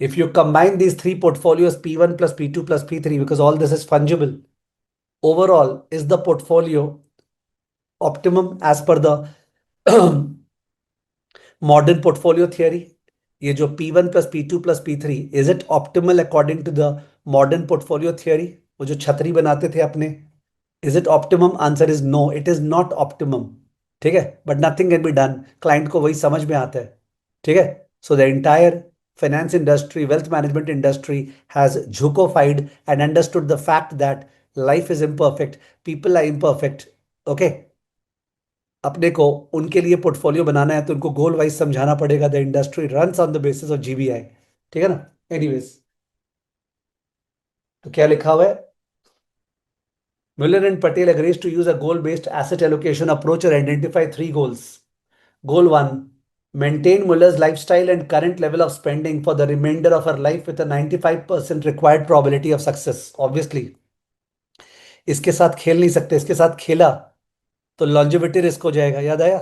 If you combine these 3 portfolios, P1 plus P2 plus P3, because all this is fungible, overall is the portfolio optimum as per the modern portfolio theory? ये जो P1 plus P2 plus P3, is it optimal according to the modern portfolio theory? वो जो छतरी बनाते थे अपने, is it optimum? Answer is no, it is not optimum. ठीक है, but nothing can be done. Client को वही समझ में आता है. ठीक है. So the entire finance industry, wealth management industry has jhukofied and understood the fact that life is imperfect, people are imperfect. Okay. अपने को उनके लिए पोर्टफोलियो बनाना है तो उनको गोल वाइज समझाना पड़ेगा. The industry runs on the basis of GBI. ठीक है ना. एनीवेज, तो क्या लिखा हुआ है? Miller and Patel agrees to use a goal-based asset allocation approach and identify 3 goals. Goal 1, maintain Muller's lifestyle and current level of spending for the remainder of her life with a 95% required probability of success. Obviously, इसके साथ खेल नहीं सकते. इसके साथ खेला तो longevity risk हो जाएगा. याद आया?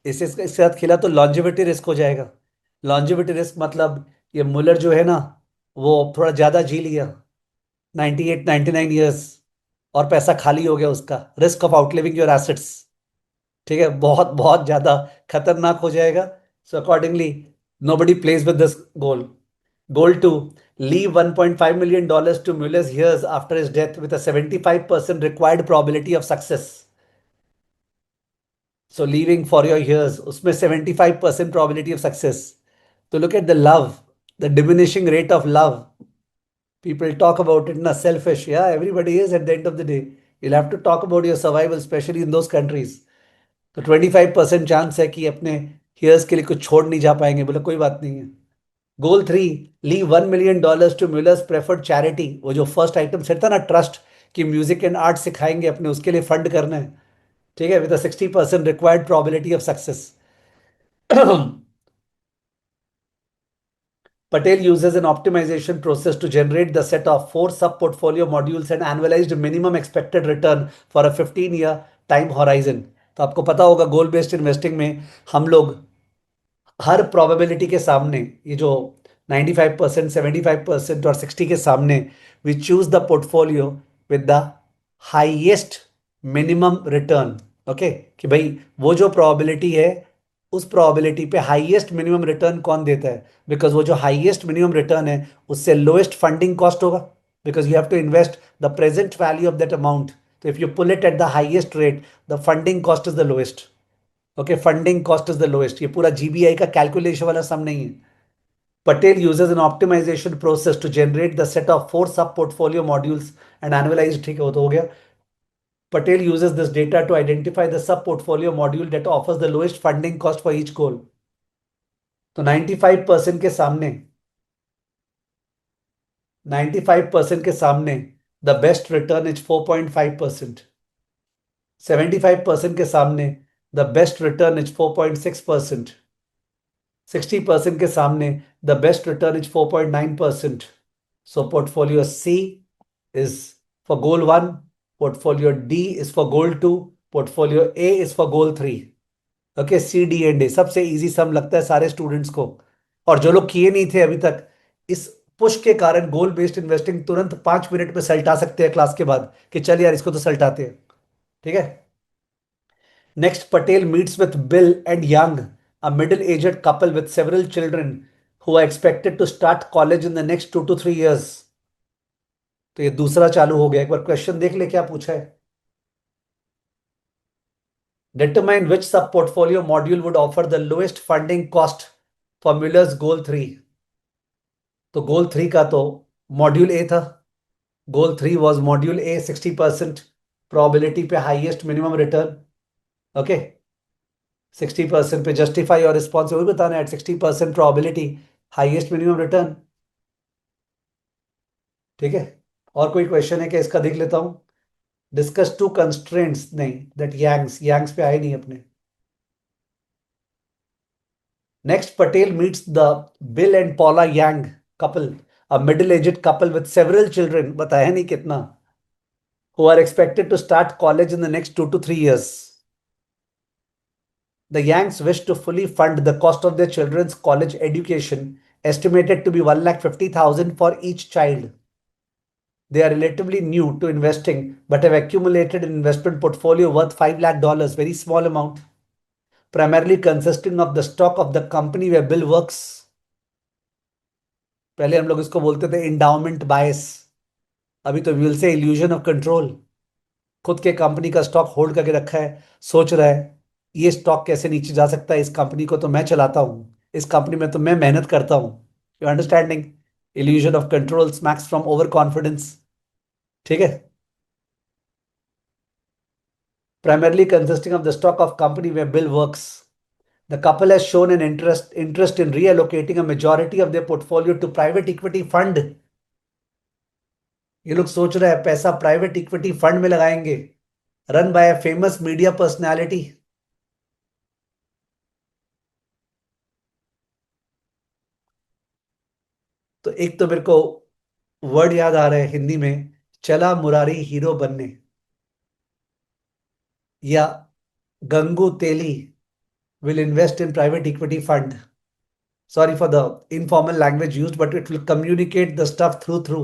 इसके साथ खेला तो लॉन्जिविटी रिस्क हो जाएगा. लॉन्जिविटी रिस्क मतलब ये मुलर जो है ना, वो थोड़ा ज्यादा जी लिया, 98 99 ईयर्स, और पैसा खाली हो गया उसका. Risk of outliving your assets. ठीक है, बहुत बहुत ज्यादा खतरनाक हो जाएगा. So accordingly nobody plays with this goal. Goal 2, leave $1.5 million to Muller's heirs after his death with a 75% required probability of success. So leaving for your heirs, उसमें 75% probability of success. So look at the love, the diminishing rate of love. People talk about it in a selfish. Yeah, everybody is at the end of the day. You'll have to talk about your survival, especially in those countries. तो 25% chance है कि अपने hairs के लिए कुछ छोड़ नहीं जा पाएंगे. बोले कोई बात नहीं है. Goal 3, leave $1 million to Mueller's preferred charity. वो जो फर्स्ट आइटम सेट था ना, ट्रस्ट, कि म्यूजिक एंड आर्ट सिखाएंगे अपने, उसके लिए फंड करना है. ठीक है, with 60% required probability of success. Patel uses an optimization process to generate the set of 4 sub-portfolio modules and annualized minimum expected return for a 15-year time horizon. तो आपको पता होगा गोल बेस्ड इन्वेस्टिंग में हम लोग हर प्रोबेबिलिटी के सामने, ये जो 95%, 75% और 60 के सामने, we choose the portfolio with the highest minimum return. Okay, कि भाई वो जो प्रोबेबिलिटी है उस प्रोबेबिलिटी पे हाईएस्ट मिनिमम रिटर्न कौन देता है? बिकॉज वो जो हाईएस्ट मिनिमम रिटर्न है उससे लोएस्ट फंडिंग कॉस्ट होगा, because you have to invest the present value of that amount. तो if you pull it at the highest rate, the funding cost is the lowest. Okay, funding cost is the lowest. ये पूरा जीबीआई का calculation वाला सम नहीं है. Patel uses an optimization process to generate the set of four sub portfolio modules and analyze. ठीक है, वो तो हो गया. Patel uses this data to identify the sub portfolio module that offers the lowest funding cost for each goal. तो 95% के सामने 95% के सामने द बेस्ट रिटर्न इज 4.5%. 75% के सामने द बेस्ट रिटर्न इज 4.6%. 60% के सामने the best return is 4.9%. So portfolio C is for goal 1, portfolio D is for goal 2, portfolio A is for goal 3. Okay, C D and A सबसे easy सम लगता है सारे students को. और जो लोग किए नहीं थे अभी तक, इस पुश के कारण गोल बेस्ड इन्वेस्टिंग तुरंत 5 मिनट में सल्टा सकते हैं क्लास के बाद कि चल यार इसको तो सल्टाते हैं. ठीक है. Next, Patel meets with Bill and Young, a middle aged couple with several children who are expected to start college in the next 2 to 3 years. तो ये दूसरा चालू हो गया. एक बार क्वेश्चन देख ले क्या पूछा है. Determine which sub-portfolio module would offer the lowest funding cost for Muller's goal 3. तो गोल 3 का तो मॉड्यूल ए था. Goal 3 was module A, 60% probability पे हाईएस्ट मिनिमम रिटर्न. ओके, 60% पे जस्टिफाई और रिस्पॉन्स वही बताना है. At 60% probability highest minimum return. ठीक है. और कोई क्वेश्चन है क्या? इसका देख लेता हूं. डिस्कस टू कंस्ट्रेंट्स, नहीं, दैट यांग्स यांग्स पे आए नहीं अपने. Next, Patel meets the Bill and Paula Yang couple, a middle-aged couple with several children, बताया नहीं कितना, who are expected to start college in the next 2 to 3 years. The Yangs wish to fully fund the cost of their children's college education, estimated to be 1,50,000 for each child. They are relatively new to investing, but have accumulated an investment portfolio worth $5 lakh, very small amount, primarily consisting of the stock of the company where Bill works. पहले हम लोग इसको बोलते थे endowment बायस, अभी तो will say illusion of control. खुद के कंपनी का स्टॉक होल्ड करके रखा है, सोच रहा है ये स्टॉक कैसे नीचे जा सकता है, इस कंपनी को तो मैं चलाता हूं, इस कंपनी में तो मैं मेहनत करता हूं. You understanding? Illusion of control smacks from over confidence. ठीक है. Primarily consisting of the stock of company where Bill works. The couple has shown an interest in reallocating a majority of their portfolio to private equity fund. ये लोग सोच रहे हैं पैसा private equity fund में लगाएंगे, run by a famous media personality. तो एक तो मेरे को वर्ड याद आ रहा है हिंदी में, चला मुरारी हीरो बनने, या गंगू तेली will invest in private equity fund. Sorry for the informal language used, but it will communicate the stuff through.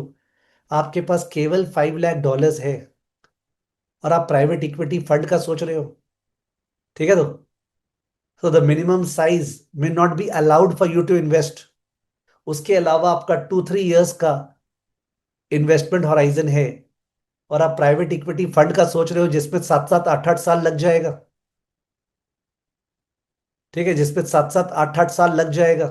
आपके पास केवल $5 लाख है और आप प्राइवेट इक्विटी फंड का सोच रहे हो. ठीक है. तो the minimum size may not be allowed for you to invest. उसके अलावा आपका 2-3 years का इन्वेस्टमेंट हॉराइजन है और आप प्राइवेट इक्विटी फंड का सोच रहे हो जिसमें 7-7, 8-8 साल लग जाएगा. ठीक है, जिसमें 7-7, 8-8 साल लग जाएगा.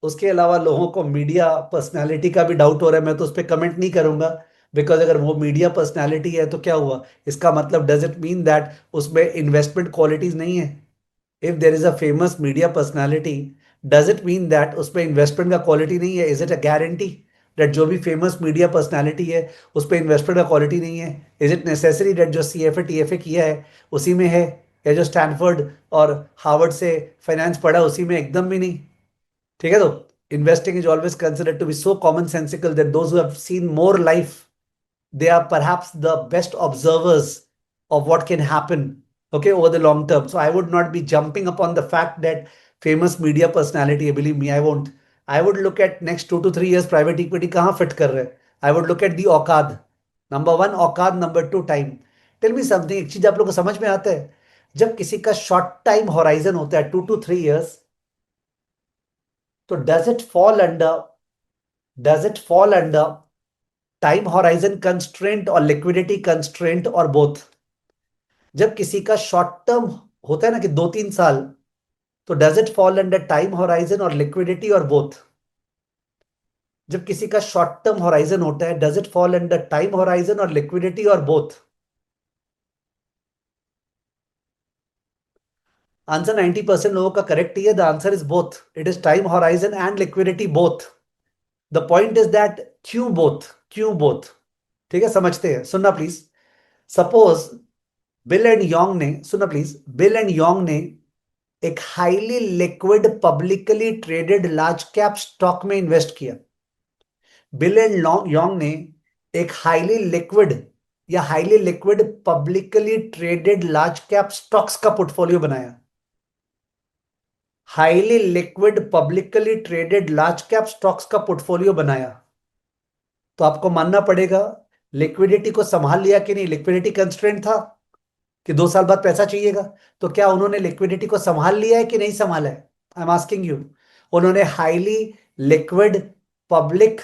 उसके अलावा लोगों को मीडिया पर्सनालिटी का भी डाउट हो रहा है. मैं तो उस पर कमेंट नहीं करूंगा, बिकॉज अगर वो मीडिया पर्सनालिटी है तो क्या हुआ, इसका मतलब डज इट मीन दैट उसमें इन्वेस्टमेंट क्वालिटीज नहीं है? If there is a famous media personality, does it mean that उसमें इन्वेस्टमेंट का क्वालिटी नहीं है? Is it a guarantee that जो भी फेमस मीडिया पर्सनालिटी है उस पर इन्वेस्टमेंट का क्वालिटी नहीं है? इज इट नेसेसरी दैट जो CFA TFA किया है उसी में है, या जो स्टैनफोर्ड और हार्वर्ड से फाइनेंस पढ़ा उसी में? एकदम भी नहीं. ठीक है. तो investing is always considered to be so commonsensical that those who have seen more life, they are perhaps the best observers of what can happen, okay, over the long term. So I would not be jumping upon the fact that famous media personality, believe me, I won't. I would look at next 2 to 3 years private equity कहाँ fit कर रहे हैं. I would look at the औकाद. Number 1 औकाद, number 2 time. Tell me something, एक चीज आप लोग को समझ में आता है, जब किसी का शॉर्ट टाइम होराइजन होता है 2 to 3 years, तो does it fall under time horizon constraint और लिक्विडिटी कंस्ट्रेंट और बोथ? जब किसी का शॉर्ट टर्म होता है ना कि 2-3 साल, तो does it fall under time horizon और लिक्विडिटी और बोथ? जब किसी का शॉर्ट टर्म होराइजन होता है, does it fall under time horizon और लिक्विडिटी और बोथ? आंसर 90% लोगों का करेक्ट ही है। The answer is both. It is time horizon and liquidity both. The point is that क्यों बोथ? क्यों बोथ? ठीक है, समझते हैं, सुनना please. Suppose bill and Yong ने, सुनना प्लीज, बिल एंड योंग ने एक highly liquid publicly traded large cap stock में इन्वेस्ट किया। बिल एंड योंग ने एक हाईली लिक्विड या highly liquid publicly traded large cap stocks का पोर्टफोलियो बनाया। Highly liquid publicly traded large cap stocks का पोर्टफोलियो बनाया। तो आपको मानना पड़ेगा लिक्विडिटी को संभाल लिया कि नहीं? लिक्विडिटी कंस्ट्रेंट था कि 2 साल बाद पैसा चाहिएगा। तो क्या उन्होंने लिक्विडिटी को संभाल लिया है कि नहीं संभाला है? I am asking you. उन्होंने highly liquid public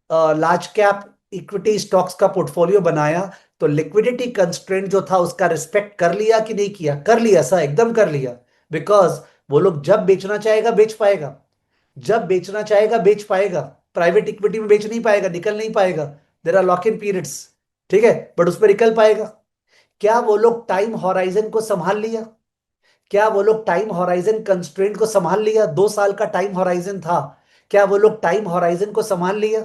large cap equity stocks का पोर्टफोलियो बनाया, तो लिक्विडिटी कंस्ट्रेंट जो था उसका रिस्पेक्ट कर लिया कि नहीं किया? कर लिया सर, एकदम कर लिया। बिकॉज वो लोग जब बेचना चाहेगा बेच पाएगा, जब बेचना चाहेगा बेच पाएगा। प्राइवेट इक्विटी में बेच नहीं पाएगा, निकल नहीं पाएगा। There are lock in periods, ठीक है, बट उस पर निकल पाएगा। क्या वो लोग टाइम होराइजन को संभाल लिया? क्या वो लोग टाइम होराइजन कंस्ट्रेंट को संभाल लिया? 2 साल का टाइम होराइजन था, क्या वो लोग टाइम होराइजन को संभाल लिया?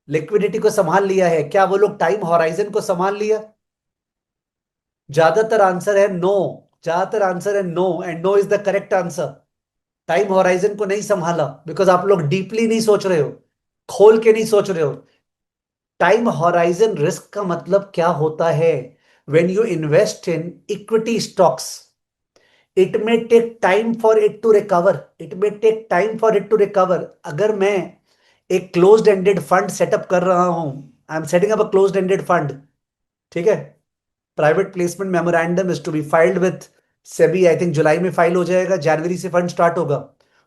लिक्विडिटी को संभाल लिया है, क्या वो लोग टाइम होराइजन को संभाल लिया? ज्यादातर आंसर है नो। ज्यादातर आंसर है no, and no is the correct answer. Time horizon को नहीं संभाला बिकॉज आप लोग डीपली नहीं सोच रहे हो, खोल के नहीं सोच रहे हो। टाइम होराइजन रिस्क का मतलब क्या होता है? When you invest in equity stocks, it may take time for it to recover. It may take time for it to recover. अगर मैं एक क्लोज्ड एंडेड फंड सेटअप कर रहा हूं, I am setting up a closed ended fund, ठीक है, private placement memorandum is to be filed with SEBI, I think जुलाई में फाइल हो जाएगा, जनवरी से फंड स्टार्ट होगा।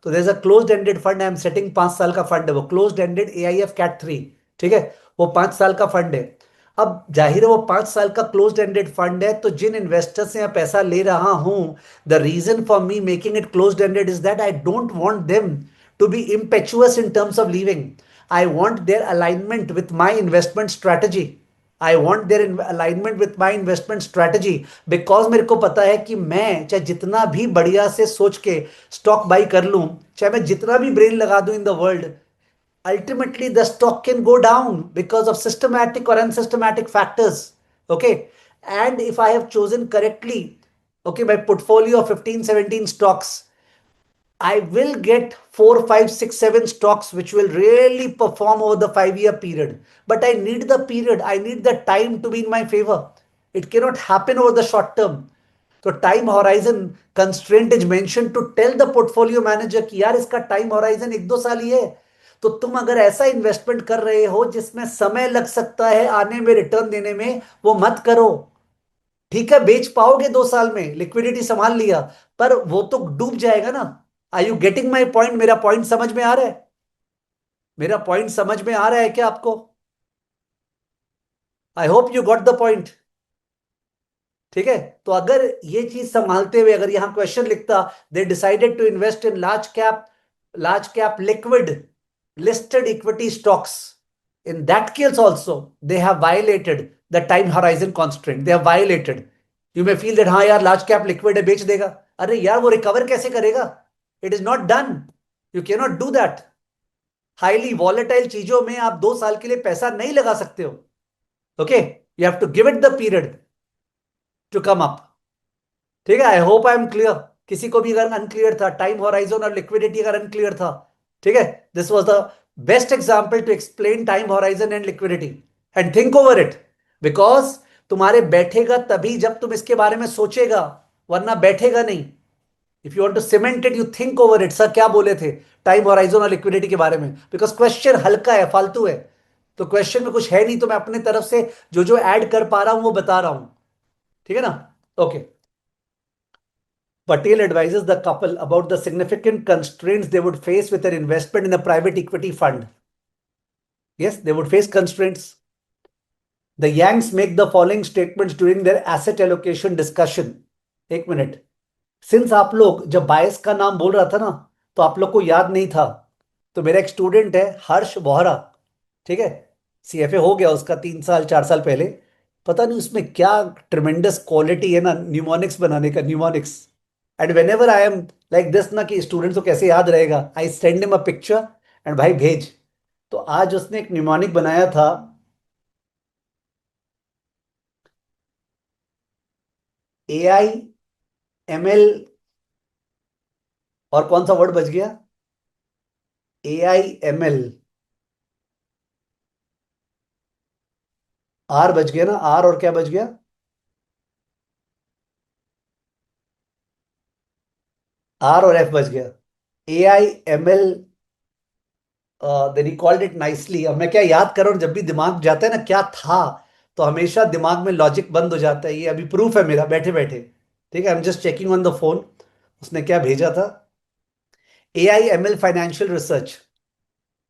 तो there is a closed ended fund I am setting, 5 साल का फंड है वो, क्लोज्ड एंडेड AIF कैट 3, ठीक है, वो 5 साल का फंड है। अब जाहिर है वो 5 साल का क्लोज्ड एंडेड फंड है, तो जिन इन्वेस्टर से मैं पैसा ले रहा हूं, the reason for me making it closed ended is that I don't want them to be impetuous in terms of leaving. I want their alignment with my investment strategy. I want there alignment with my investment strategy. Because मेरे को पता है कि मैं चाहे जितना भी बढ़िया से सोच के स्टॉक बाई कर लूं, चाहे मैं जितना भी ब्रेन लगा दूं in the world, ultimately the stock can go down because of systematic or unsystematic factors. Okay, and if I have chosen correctly, okay, my portfolio of 15-17 stocks, I will get 4, 5, 6, 7 stocks which will really perform over the 5-year period. But I need the period, I need the time to be in my favor. It cannot happen over the short term. So time horizon constraint is mentioned to tell the portfolio manager कि यार इसका time horizon 1-2 साल ही है। तो तुम अगर ऐसा investment कर रहे हो जिसमें समय लग सकता है आने में, रिटर्न देने में, वो मत करो। ठीक है, बेच पाओगे 2 साल में, लिक्विडिटी संभाल लिया, पर वो तो डूब जाएगा ना। Are you getting my point? मेरा पॉइंट समझ में आ रहा है? मेरा पॉइंट समझ में आ रहा है क्या आपको? आई hope you got the point. ठीक है, तो अगर ये चीज संभालते हुए अगर यहां क्वेश्चन लिखता, they decided to invest in large cap liquid listed equity stocks, in that case also they have violated the time horizon constraint. They have violated. You may feel that हाँ यार लार्ज कैप लिक्विड है बेच देगा। अरे यार वो recover कैसे करेगा? It is not done. You can not do that. Highly volatile चीजों में आप 2 साल के लिए पैसा नहीं लगा सकते हो। Okay, you have to give it the period to come up. ठीक है, I hope I am clear. किसी को भी अगर अनक्लियर था, टाइम होराइजन और लिक्विडिटी अगर अनक्लियर था, ठीक है, this was the best example to explain time horizon and liquidity. And think over it, because तुम्हारे बैठेगा तभी जब तुम इसके बारे में सोचेगा, वरना बैठेगा नहीं। If you want to cement it, you think over it. Sir क्या बोले थे टाइम होराइजन और लिक्विडिटी के बारे में? बिकॉज क्वेश्चन हल्का है, फालतू है, तो क्वेश्चन में कुछ है नहीं, तो मैं अपने तरफ से जो जो ऐड कर पा रहा हूं वो बता रहा हूं। ठीक है ना? Okay, Patel advises the couple about the significant constraints they would face with their investment in a private equity fund. Yes, they would face constraints. The Yangs make the following statements during their asset allocation discussion. एक minute, since आप लोग जब बायस का नाम बोल रहा था ना, तो आप लोग को याद नहीं था, तो मेरा एक स्टूडेंट है हर्ष बोहरा, ठीक है, सीएफए हो गया उसका 3 साल 4 साल पहले। पता नहीं उसमें क्या ट्रिमेंडस क्वालिटी है ना न्यूमोनिक्स बनाने का, mnemonics. And when ever I am like this ना कि स्टूडेंट्स को कैसे याद रहेगा, I send him a picture and भाई भेज। तो आज उसने एक न्यूमोनिक बनाया था, एआई एमएल, और कौन सा वर्ड बच गया, एआई एमएल, आर बच गया ना, आर और क्या बच गया, आर और एफ बच गया, AI ML. Then he called it nicely. अब मैं क्या याद कर रहा हूँ, जब भी दिमाग जाता है ना क्या था, तो हमेशा दिमाग में लॉजिक बंद हो जाता है। ये अभी प्रूफ है मेरा बैठे बैठे, ठीक है, I am just checking on the phone. उसने क्या भेजा था, AI ML financial research,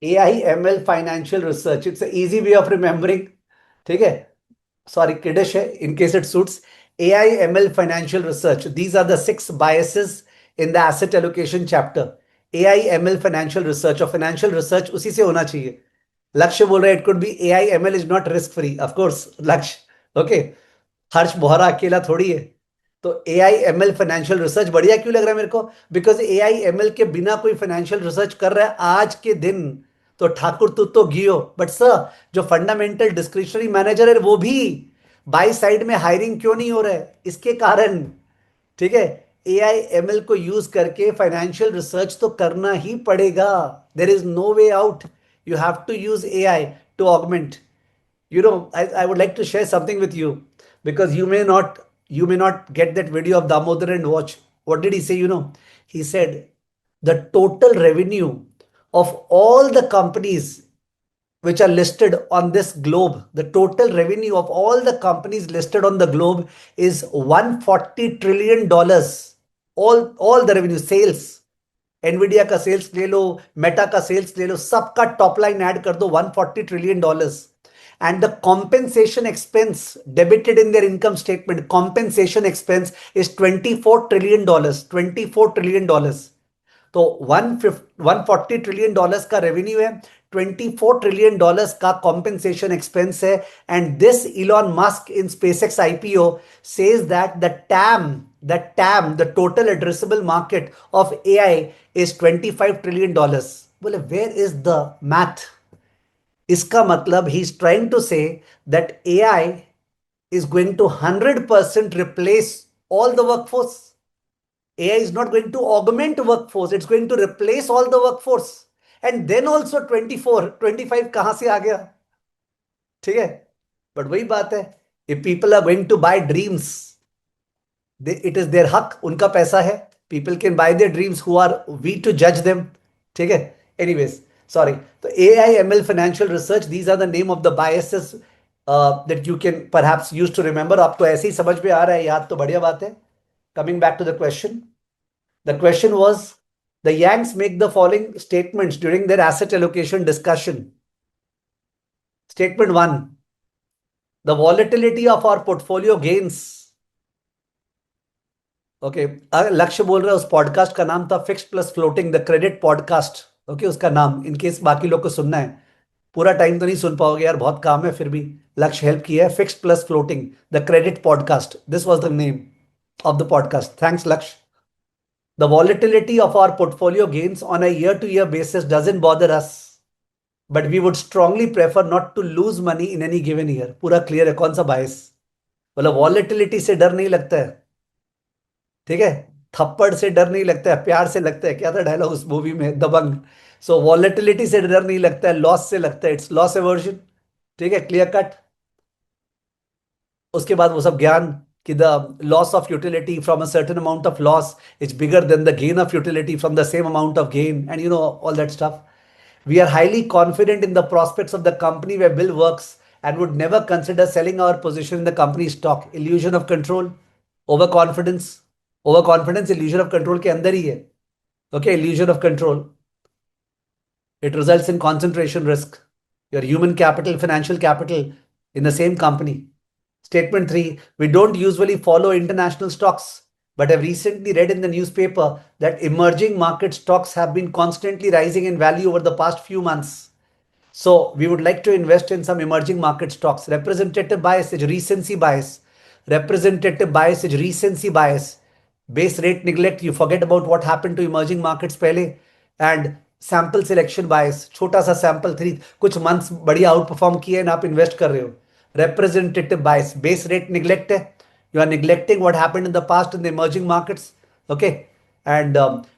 AI ML financial research, it's easy way of remembering, ठीक है, sorry, Kiddish hai, in case it suits. AIML financial research. These are the 6 biases in the asset allocation chapter. AIML financial research और financial research उसी से होना चाहिए। लक्ष्य बोल रहे it could be AIML is not risk free, of course लक्ष्य, okay. हर्ष बोहरा अकेला थोड़ी है। तो AIML फाइनेंशियल रिसर्च बढ़िया क्यों लग रहा है मेरे को, बिकॉज AIML के बिना कोई फाइनेंशियल रिसर्च कर रहा है आज के दिन, तो ठाकुर तू तो गियो, बट सर जो फंडामेंटल डिस्क्रिशनरी मैनेजर है वो भी बाई साइड में हायरिंग क्यों नहीं हो रहा है, इसके कारण, ठीक है। AIML को यूज करके फाइनेंशियल रिसर्च तो करना ही पड़ेगा, there is no way out, you have to use AI to augment. I would like to share something with you, because you may not get that video of Damodar and watch. What did he say? He said the total revenue of all the companies which are listed on this globe, the total revenue of all the companies listed on the globe is $140 trillion. All the revenue, sales, Nvidia का sales ले लो, Meta का sales ले लो, सबका top line add कर दो, $140 trillion. And the compensation expense debited in their income statement, compensation expense is $24 trillion, $24 trillion. तो 140 trillion का revenue है, $24 ट्रिलियन का कॉम्पेंसेशन एक्सपेंस है। And this Elon Musk in SpaceX IPO says that the total addressable market of AI is $25 trillion. बोले where is the math, इसका मतलब he is trying to say that AI is going to 100% replace all the workforce. AI is not going to augment workforce, it's going to replace all the workforce. And then also 24 25 कहां से आ गया, ठीक है। But वही बात है, if people are going to buy dreams, it is their हक, उनका पैसा है, people can buy their dreams, who are we to judge them, ठीक है। anyways, sorry, तो AIML financial research, these are the name of the biases that you can perhaps use to remember। आपको ऐसे ही समझ में आ रहा है याद, तो बढ़िया बात है। Coming back to the question, the question was, the Yanks make the following statements during their asset allocation discussion. Statement 1, the volatility of our portfolio gains. Okay, लक्ष्य बोल रहा है उस पॉडकास्ट का नाम था fixed plus floating, the credit podcast, okay, उसका नाम, इन केस बाकी लोग को सुनना है। पूरा टाइम तो नहीं सुन पाओगे यार, बहुत काम है, फिर भी लक्ष्य हेल्प किया है। Fixed plus floating, the credit podcast, this was the name of the podcast. Thanks लक्ष्य। The volatility of our portfolio gains on a year-to-year basis doesn't bother us, but we would strongly prefer not to lose money in any given year. पूरा clear है कौन सा बायस, मतलब volatility से डर नहीं लगता है, ठीक है, थप्पड़ से डर नहीं लगता है, प्यार से लगता है। क्या था डायलॉग उस मूवी में, दबंग। सो वॉलेटिलिटी से डर नहीं लगता है, लॉस से लगता है, इट्स लॉस एवर्जन, ठीक है, क्लियर कट। उसके बाद वो सब ज्ञान कि the loss of utility from a certain amount of loss is bigger than the gain of utility from the same amount of gain, and all that stuff. We are highly confident in the prospects of the company where Bill works and would never consider selling our position in the company's stock. Illusion of control, overconfidence, over confidence illusion of control के अंदर ही है. Okay, illusion of control. It results in concentration risk. Your human capital, financial capital in the same company. Statement 3, we don't usually follow international stocks, but have recently read in the newspaper that emerging market stocks have been constantly rising in value over the past few months. So we would like to invest in some emerging market stocks. Representative bias is recency bias. Representative bias is recency bias. Base rate neglect, you forget about what happened to emerging markets पहले. And sample selection बायस, छोटा सा sample 3 कुछ months बढ़िया out perform किए ना, आप invest कर रहे हो. Representative bias, base rate neglect है. You are neglecting what happened in the past in the emerging markets. Okay, and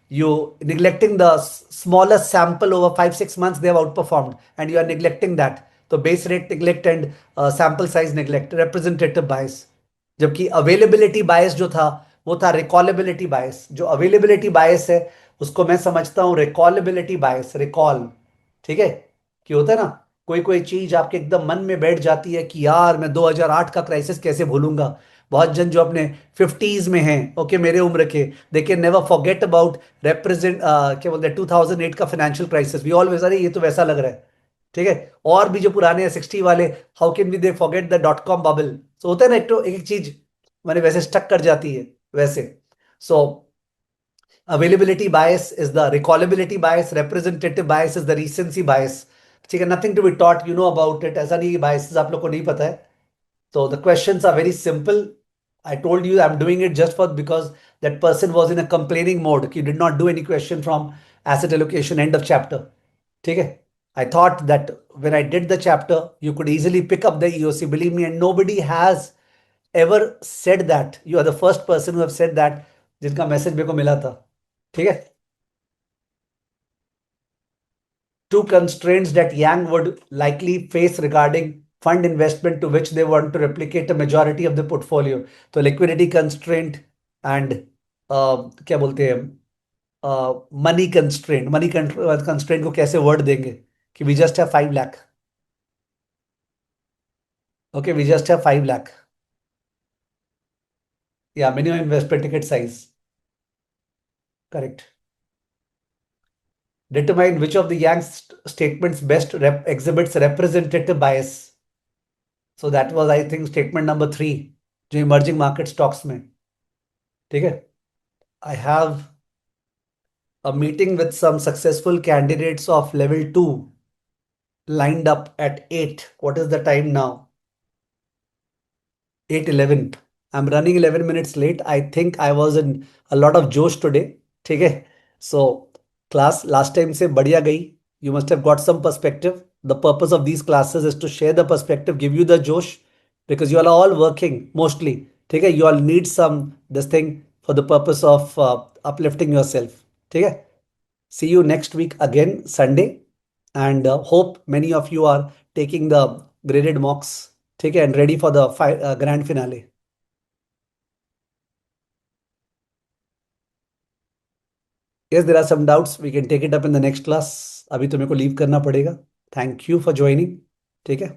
you neglecting the smaller sample over 5-6 months they have outperformed, and you are neglecting that. So base rate neglect and sample size neglect, representative bias. जबकि availability बायस जो था वो था रिकॉलेबिलिटी बायस. जो availability बायस है उसको मैं समझता हूं रिकॉलेबिलिटी बायस. रिकॉल, ठीक है, कि होता है ना, कोई कोई चीज आपके एकदम मन में बैठ जाती है कि यार मैं 2008 का क्राइसिस कैसे भूलूंगा. बहुत जन जो अपने 50s में हैं, ओके, मेरे उम्र के, they can never forget about represent क्या बोलते हैं 2008 का फाइनेंशियल क्राइसिस. वी ऑलवेज, अरे ये तो वैसा लग रहा है. ठीक है. और भी जो पुराने हैं 60 वाले, how can we they forget the dot com bubble. So होता है ना, एक तो एक चीज मैंने वैसे स्टक कर जाती है वैसे. सो availability bias is the recallability bias, representative bias is the recency bias. ठीक है, nothing to be taught, you know about it. ऐसा नहीं biases आप लोग को नहीं पता है. So the questions are very simple. I told you I'm doing it just for because that person was in a complaining mode. You did not do any question from asset allocation end of chapter. ठीक है. I thought that when I did the chapter, you could easily pick up the EOC. Believe me, and nobody has ever said that. You are the first person who have said that जिनका message मेरे को मिला था. ठीक है. Two constraints that Yang would likely face regarding fund investment to which they want to replicate a majority of the portfolio. तो liquidity constraint and क्या बोलते हैं मनी कंस्ट्रेंट. मनी कंस्ट्रेंट को कैसे वर्ड देंगे कि we just have 5 lakh. Okay, we just have 5 lakh. या minimum investment ticket size. Correct. Determine which of the Yang's statements best exhibits representative bias. So that was, I think, statement number 3, जो emerging market stocks में. ठीक है. I have a meeting with some successful candidates of level 2 lined up at 8. What is the time now? 8:11. I'm running 11 minutes late. I think I was in a lot of josh today. ठीक है. So class last time से बढ़िया गई. You must have got some perspective. The purpose of these classes is to share the perspective, give you the josh, because you all are all working mostly. ठीक है. You all need some this thing for the purpose of uplifting yourself. ठीक है. See you next week again Sunday, and hope many of you are taking the graded mocks. ठीक है, and ready for the grand finale. Yes, there are some doubts. We can take it up in the next class. अभी तो मेरे को leave करना पड़ेगा. Thank you for joining. ठीक है.